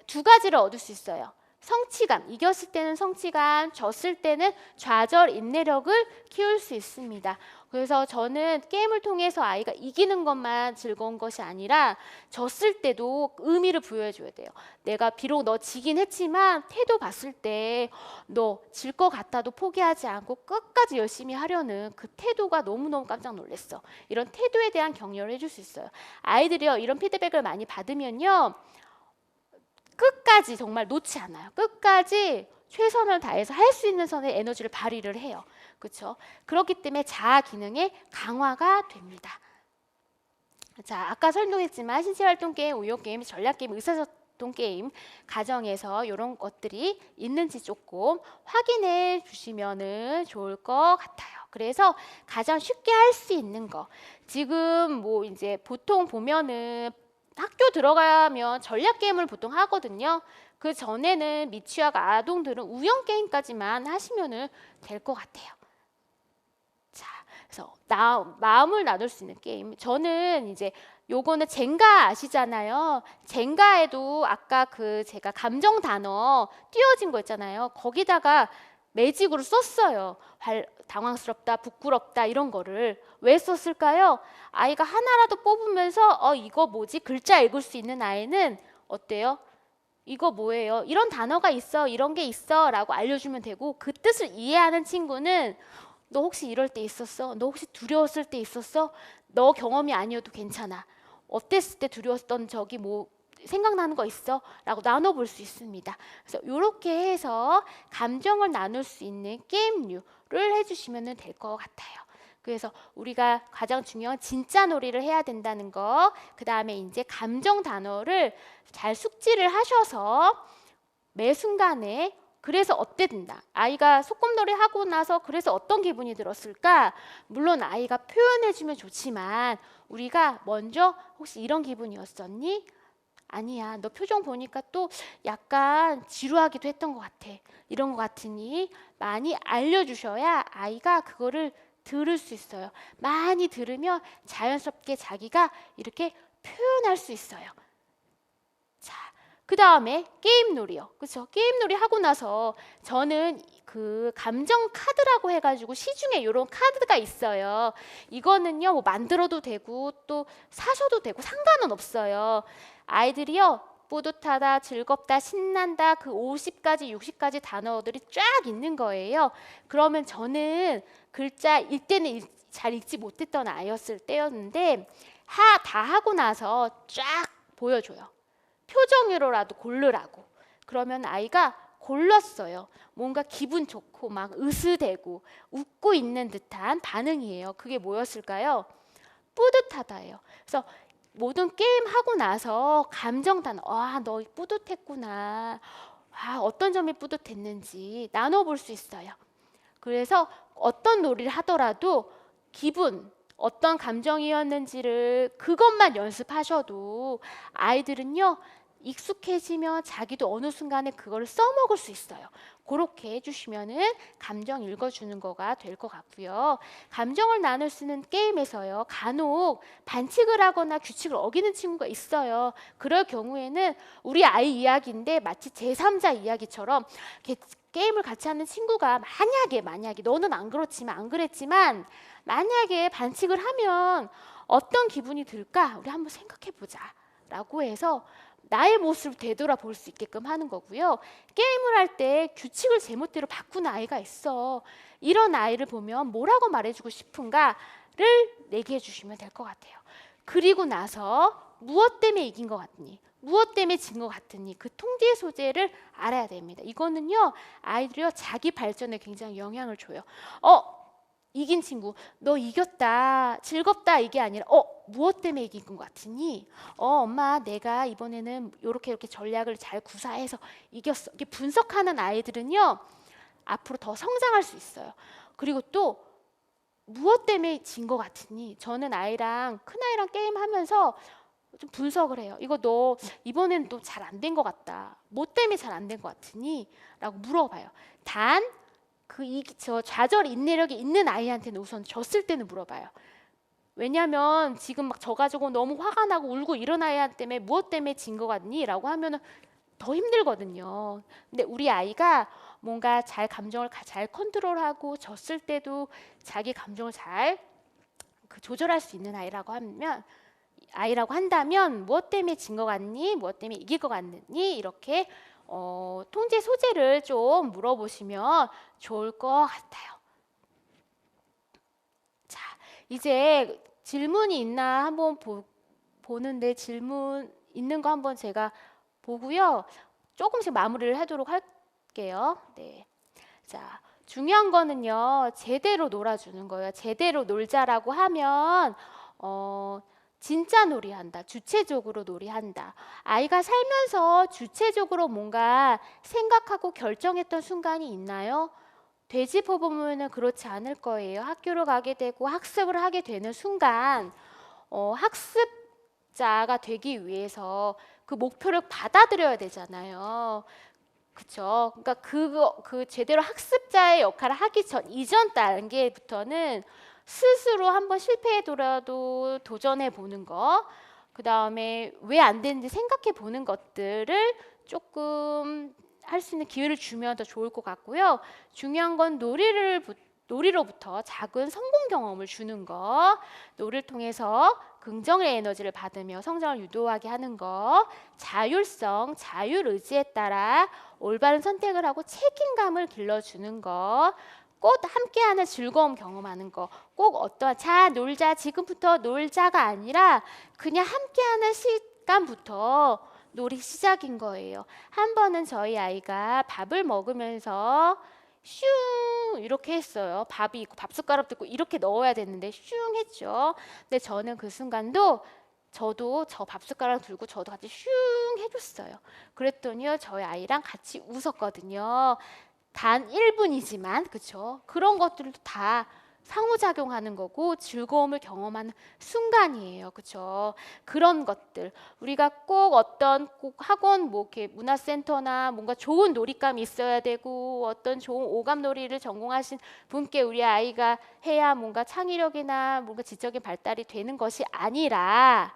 2가지를 얻을 수 있어요. 성취감, 이겼을 때는 성취감, 졌을 때는 좌절, 인내력을 키울 수 있습니다. 그래서 저는 게임을 통해서 아이가 이기는 것만 즐거운 것이 아니라 졌을 때도 의미를 부여해줘야 돼요. 내가 비록 너 지긴 했지만 태도 봤을 때 너 질 것 같아도 포기하지 않고 끝까지 열심히 하려는 그 태도가 너무너무 깜짝 놀랐어. 이런 태도에 대한 격려를 해줄 수 있어요. 아이들이요, 이런 피드백을 많이 받으면요, 끝까지 정말 놓지 않아요. 끝까지 최선을 다해서 할 수 있는 선의 에너지를 발휘를 해요. 그렇죠? 그렇기 때문에 자아 기능의 강화가 됩니다. 자, 아까 설명했지만 신체활동 게임, 우요 게임, 전략 게임, 의사소통 게임 가정에서 이런 것들이 있는지 조금 확인해 주시면은 좋을 것 같아요. 그래서 가장 쉽게 할 수 있는 거, 지금 뭐 이제 보통 보면은 학교 들어가면 전략 게임을 보통 하거든요. 그 전에는 미취학 아동들은 우영 게임까지만 하시면 될 것 같아요. 자, 그래서 마음을 나눌 수 있는 게임. 저는 이제 요거는 젠가 아시잖아요. 젠가에도 아까 그 제가 감정 단어 띄워진 거 있잖아요. 거기다가 매직으로 썼어요. 당황스럽다, 부끄럽다 이런 거를. 왜 썼을까요? 아이가 하나라도 뽑으면서 이거 뭐지? 글자 읽을 수 있는 아이는 어때요? 이거 뭐예요? 이런 단어가 있어, 이런 게 있어 라고 알려주면 되고, 그 뜻을 이해하는 친구는 너 혹시 이럴 때 있었어? 너 혹시 두려웠을 때 있었어? 너 경험이 아니어도 괜찮아. 어땠을 때 두려웠던 적이 뭐 생각나는 거 있어? 라고 나눠볼 수 있습니다. 그래서 이렇게 해서 감정을 나눌 수 있는 게임류를 해주시면 될 것 같아요. 그래서 우리가 가장 중요한 진짜 놀이를 해야 된다는 거, 그 다음에 이제 감정 단어를 잘 숙지를 하셔서 매 순간에 그래서 어땠다. 아이가 소꿉놀이 하고 나서 그래서 어떤 기분이 들었을까? 물론 아이가 표현해주면 좋지만 우리가 먼저 혹시 이런 기분이었었니? 아니야. 너 표정 보니까 또 약간 지루하기도 했던 것 같아. 이런 것 같으니 많이 알려주셔야 아이가 그거를 들을 수 있어요. 많이 들으면 자연스럽게 자기가 이렇게 표현할 수 있어요. 자, 그 다음에 게임놀이요. 그렇죠? 게임놀이 하고 나서 저는 그 감정 카드라고 해가지고 시중에 이런 카드가 있어요. 이거는요, 뭐 만들어도 되고 또 사셔도 되고 상관은 없어요. 아이들이요, 뿌듯하다, 즐겁다, 신난다, 그 50가지, 60가지 단어들이 쫙 있는 거예요. 그러면 저는 글자 읽때는 잘 읽지 못했던 아이였을 때였는데 다 하고 나서 쫙 보여줘요. 표정으로라도 고르라고. 그러면 아이가 골랐어요. 뭔가 기분 좋고 막 으스대고 웃고 있는 듯한 반응이에요. 그게 뭐였을까요? 뿌듯하다예요. 그래서 모든 게임 하고 나서 감정 단어, 너 뿌듯했구나. 어떤 점이 뿌듯했는지 나눠볼 수 있어요. 그래서 어떤 놀이를 하더라도 기분, 어떤 감정이었는지를 그것만 연습하셔도 아이들은요, 익숙해지면 자기도 어느 순간에 그거를 써먹을 수 있어요. 그렇게 해주시면은 감정 읽어주는 거가 될 것 같고요. 감정을 나눌 수 있는 게임에서요, 간혹 반칙을 하거나 규칙을 어기는 친구가 있어요. 그럴 경우에는 우리 아이 이야기인데 마치 제3자 이야기처럼 게임을 같이 하는 친구가 만약에 너는 안 그랬지만 만약에 반칙을 하면 어떤 기분이 들까? 우리 한번 생각해 보자 라고 해서 나의 모습을 되돌아볼 수 있게끔 하는 거고요. 게임을 할 때 규칙을 제멋대로 바꾸는 아이가 있어. 이런 아이를 보면 뭐라고 말해주고 싶은가를 얘기해 주시면 될 것 같아요. 그리고 나서 무엇 때문에 이긴 것 같니? 무엇 때문에 진 것 같으니 그 통제 소재를 알아야 됩니다. 이거는요, 아이들이요, 자기 발전에 굉장히 영향을 줘요. 이긴 친구, 너 이겼다, 즐겁다 이게 아니라 무엇 때문에 이긴 것 같으니? 엄마 내가 이번에는 이렇게 전략을 잘 구사해서 이겼어. 이게 분석하는 아이들은요, 앞으로 더 성장할 수 있어요. 그리고 또 무엇 때문에 진 것 같으니? 저는 큰아이랑 게임하면서 좀 분석을 해요. 이거 너 이번에는 또 잘 안 된 것 같다. 뭐 때문에 잘 안 된 것 같으니? 라고 물어봐요. 단 저 좌절 인내력이 있는 아이한테는 우선 졌을 때는 물어봐요. 왜냐하면 지금 막 져가지고 너무 화가 나고 울고 이런 아이한테 무엇 때문에 진 것 같니? 라고 하면은 더 힘들거든요. 근데 우리 아이가 뭔가 감정을 잘 컨트롤하고 졌을 때도 자기 감정을 잘 조절할 수 있는 아이라고 한다면 무엇 때문에 진 것 같니? 무엇 때문에 이길 것 같니? 이렇게 통제 소재를 좀 물어보시면 좋을 것 같아요. 자, 이제 질문이 있나 한번 보는데 질문 있는 거 한번 제가 보고요. 조금씩 마무리를 하도록 할게요. 네. 자, 중요한 거는요, 제대로 놀아주는 거예요. 제대로 놀자라고 하면 진짜 놀이한다. 주체적으로 놀이한다. 아이가 살면서 주체적으로 뭔가 생각하고 결정했던 순간이 있나요? 되짚어보면 그렇지 않을 거예요. 학교를 가게 되고 학습을 하게 되는 순간 학습자가 되기 위해서 그 목표를 받아들여야 되잖아요. 그렇죠? 그러니까 그 제대로 학습자의 역할을 하기 이전 단계부터는 스스로 한번 실패하더라도 도전해 보는 거, 그 다음에 왜 안 되는지 생각해 보는 것들을 조금 할 수 있는 기회를 주면 더 좋을 것 같고요. 중요한 건 놀이로부터 작은 성공 경험을 주는 거, 놀이를 통해서 긍정의 에너지를 받으며 성장을 유도하게 하는 거, 자율성, 자율의지에 따라 올바른 선택을 하고 책임감을 길러주는 거, 꼭 함께하는 즐거움 경험하는 거, 꼭 자 놀자 지금부터 놀자가 아니라 그냥 함께하는 시간부터 놀이 시작인 거예요. 한 번은 저희 아이가 밥을 먹으면서 슝 이렇게 했어요. 밥이 있고 밥 숟가락도 있고 이렇게 넣어야 됐는데 슝 했죠. 근데 저는 그 순간도 저도 저 밥 숟가락 들고 저도 같이 슝 해줬어요. 그랬더니요 저희 아이랑 같이 웃었거든요. 단 1분이지만 그쵸? 그런 것들도 다 상호작용하는 거고 즐거움을 경험하는 순간이에요. 그쵸? 그런 것들 우리가 꼭 어떤 꼭 학원 뭐 이렇게 문화센터나 뭔가 좋은 놀이감이 있어야 되고 어떤 좋은 오감놀이를 전공하신 분께 우리 아이가 해야 뭔가 창의력이나 뭔가 지적인 발달이 되는 것이 아니라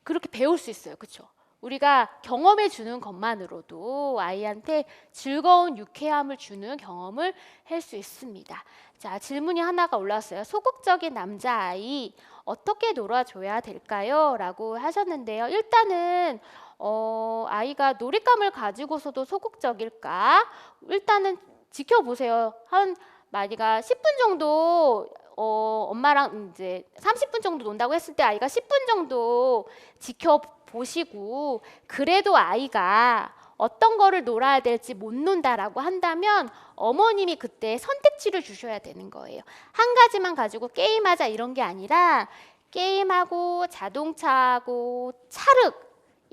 그렇게 배울 수 있어요. 그쵸? 우리가 경험해 주는 것만으로도 아이한테 즐거운 유쾌함을 주는 경험을 할 수 있습니다. 자, 질문이 하나가 올라왔어요. 소극적인 남자아이 어떻게 놀아줘야 될까요? 라고 하셨는데요. 일단은 아이가 놀잇감을 가지고서도 소극적일까? 일단은 지켜보세요. 만약에 10분 정도 엄마랑 이제 30분 정도 논다고 했을 때 아이가 10분 정도 지켜보시고 그래도 아이가 어떤 거를 놀아야 될지 못 논다라고 한다면 어머님이 그때 선택지를 주셔야 되는 거예요. 한 가지만 가지고 게임하자 이런 게 아니라 게임하고 자동차하고 차륵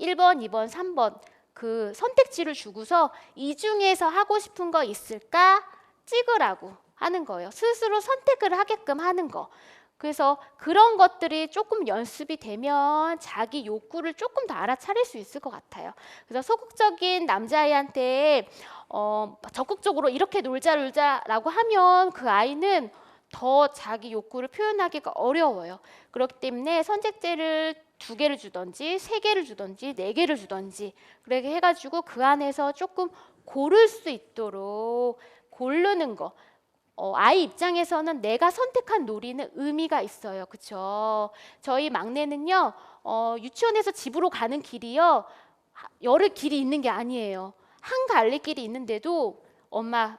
1번, 2번, 3번 그 선택지를 주고서 이 중에서 하고 싶은 거 있을까 찍으라고 하는 거예요. 스스로 선택을 하게끔 하는 거. 그래서 그런 것들이 조금 연습이 되면 자기 욕구를 조금 더 알아차릴 수 있을 것 같아요. 그래서 소극적인 남자아이한테 적극적으로 이렇게 놀자라고 하면 그 아이는 더 자기 욕구를 표현하기가 어려워요. 그렇기 때문에 선택지를 2개를 주던지 3개를 주던지 4개를 주던지 그렇게 해가지고 그 안에서 조금 고를 수 있도록 고르는 거. 아이 입장에서는 내가 선택한 놀이는 의미가 있어요. 그쵸? 저희 막내는요, 유치원에서 집으로 가는 길이요, 여러 길이 있는 게 아니에요. 한 갈래길이 있는데도 엄마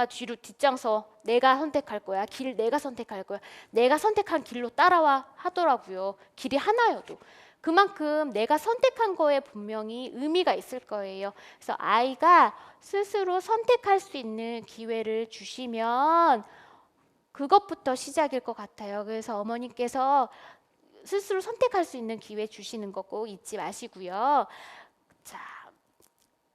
뒤로 뒷장서 내가 선택할 거야. 길 내가 선택할 거야. 내가 선택한 길로 따라와 하더라고요. 길이 하나여도. 그만큼 내가 선택한 거에 분명히 의미가 있을 거예요. 그래서 아이가 스스로 선택할 수 있는 기회를 주시면 그것부터 시작일 것 같아요. 그래서 어머님께서 스스로 선택할 수 있는 기회 주시는 거 꼭 잊지 마시고요. 자,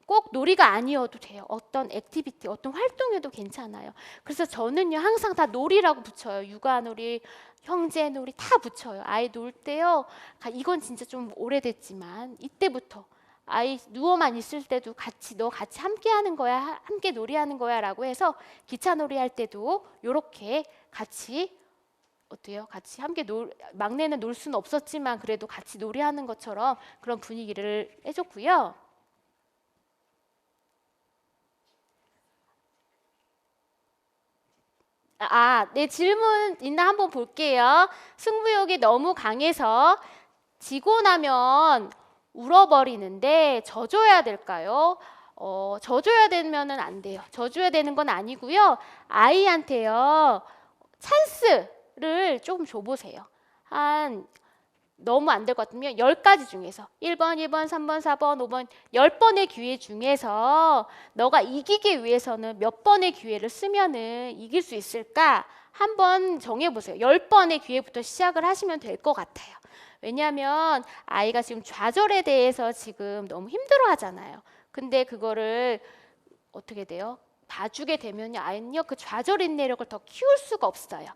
꼭 놀이가 아니어도 돼요. 어떤 액티비티, 어떤 활동에도 괜찮아요. 그래서 저는요 항상 다 놀이라고 붙여요. 육아놀이, 형제놀이 다 붙여요. 아이 놀 때요. 이건 진짜 좀 오래됐지만 이때부터 아이 누워만 있을 때도 너 같이 함께 하는 거야, 함께 놀이하는 거야라고 해서 기차 놀이 할 때도 이렇게 같이 어때요? 같이 함께 막내는 놀 수는 없었지만 그래도 같이 놀이하는 것처럼 그런 분위기를 해줬고요. 네, 질문 있나 한번 볼게요. 승부욕이 너무 강해서 지고 나면 울어버리는데 져줘야 될까요? 져줘야 되면은 안 돼요. 져줘야 되는 건 아니고요. 아이한테요. 찬스를 조금 줘보세요. 너무 안 될 것 같으면 10가지 중에서 1번, 2번, 3번, 4번, 5번 10번의 기회 중에서 너가 이기기 위해서는 몇 번의 기회를 쓰면은 이길 수 있을까? 한번 정해보세요. 10번의 기회부터 시작을 하시면 될 것 같아요. 왜냐하면 아이가 지금 좌절에 대해서 지금 너무 힘들어 하잖아요. 근데 그거를 어떻게 돼요? 봐주게 되면 아이는요 그 좌절 인내력을 더 키울 수가 없어요.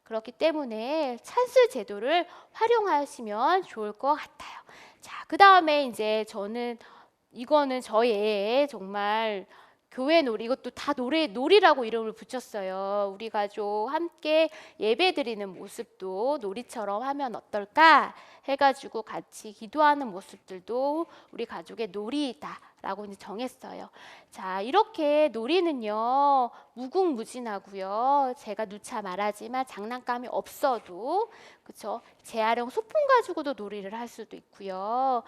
그렇기 때문에 찬스 제도를 활용하시면 좋을 것 같아요. 자, 그 다음에 이제 이거는 저희 애의 정말 교회 놀이, 이것도 다 놀이라고 이름을 붙였어요. 우리 가족 함께 예배 드리는 모습도 놀이처럼 하면 어떨까 해가지고 같이 기도하는 모습들도 우리 가족의 놀이다라고 이제 정했어요. 자, 이렇게 놀이는요 무궁무진하고요. 제가 누차 말하지만 장난감이 없어도 그쵸? 재활용 소품 가지고도 놀이를 할 수도 있고요.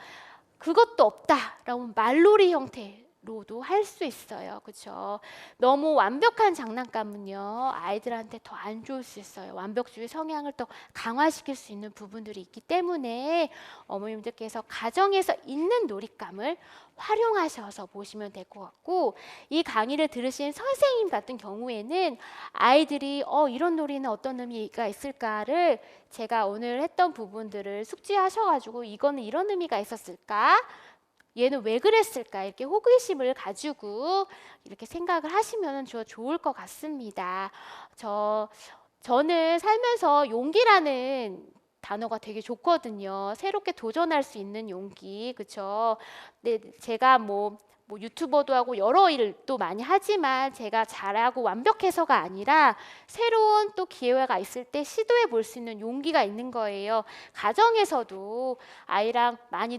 그것도 없다 라면 말놀이 형태 로도 할 수 있어요. 그렇죠? 너무 완벽한 장난감은요, 아이들한테 더 안 좋을 수 있어요. 완벽주의 성향을 더 강화시킬 수 있는 부분들이 있기 때문에 어머님들께서 가정에서 있는 놀잇감을 활용하셔서 보시면 될 것 같고, 이 강의를 들으신 선생님 같은 경우에는 아이들이 이런 놀이는 어떤 의미가 있을까를 제가 오늘 했던 부분들을 숙지하셔가지고 이거는 이런 의미가 있었을까? 얘는 왜 그랬을까? 이렇게 호기심을 가지고 이렇게 생각을 하시면 좋을 것 같습니다. 저는 살면서 용기라는 단어가 되게 좋거든요. 새롭게 도전할 수 있는 용기, 그렇죠? 네, 제가 뭐 유튜버도 하고 여러 일도 많이 하지만 제가 잘하고 완벽해서가 아니라 새로운 또 기회가 있을 때 시도해 볼 수 있는 용기가 있는 거예요. 가정에서도 아이랑 많이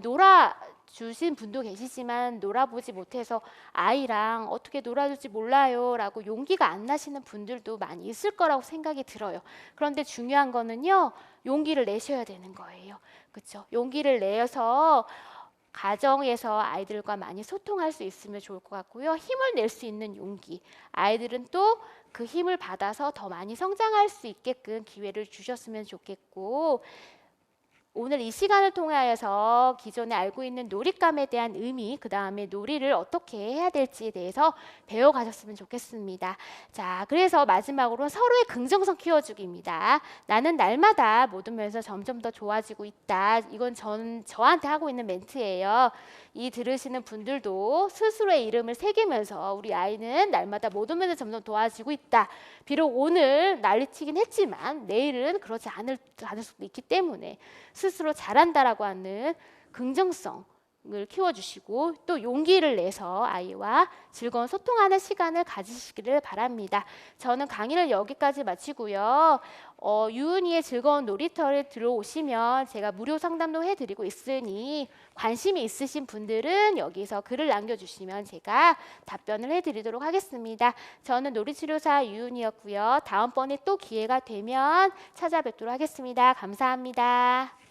주신 분도 계시지만 놀아보지 못해서 아이랑 어떻게 놀아줄지 몰라요 라고 용기가 안 나시는 분들도 많이 있을 거라고 생각이 들어요. 그런데 중요한 거는요, 용기를 내셔야 되는 거예요. 그렇죠? 용기를 내서 가정에서 아이들과 많이 소통할 수 있으면 좋을 것 같고요. 힘을 낼 수 있는 용기. 아이들은 또 그 힘을 받아서 더 많이 성장할 수 있게끔 기회를 주셨으면 좋겠고, 오늘 이 시간을 통하여서 기존에 알고 있는 놀잇감에 대한 의미, 그 다음에 놀이를 어떻게 해야 될지에 대해서 배워가셨으면 좋겠습니다. 자, 그래서 마지막으로 서로의 긍정성 키워주기입니다. 나는 날마다 모든 면에서 점점 더 좋아지고 있다. 이건 저한테 하고 있는 멘트예요. 이 들으시는 분들도 스스로의 이름을 새기면서 우리 아이는 날마다 모든 면에서 점점 좋아지고 있다. 비록 오늘 난리치긴 했지만 내일은 그렇지 않을 수도 있기 때문에 스스로 잘한다라고 하는 긍정성을 키워주시고 또 용기를 내서 아이와 즐거운 소통하는 시간을 가지시기를 바랍니다. 저는 강의를 여기까지 마치고요. 유은이의 즐거운 놀이터를 들어오시면 제가 무료 상담도 해드리고 있으니 관심이 있으신 분들은 여기서 글을 남겨주시면 제가 답변을 해드리도록 하겠습니다. 저는 놀이치료사 유은이었고요. 다음번에 또 기회가 되면 찾아뵙도록 하겠습니다. 감사합니다.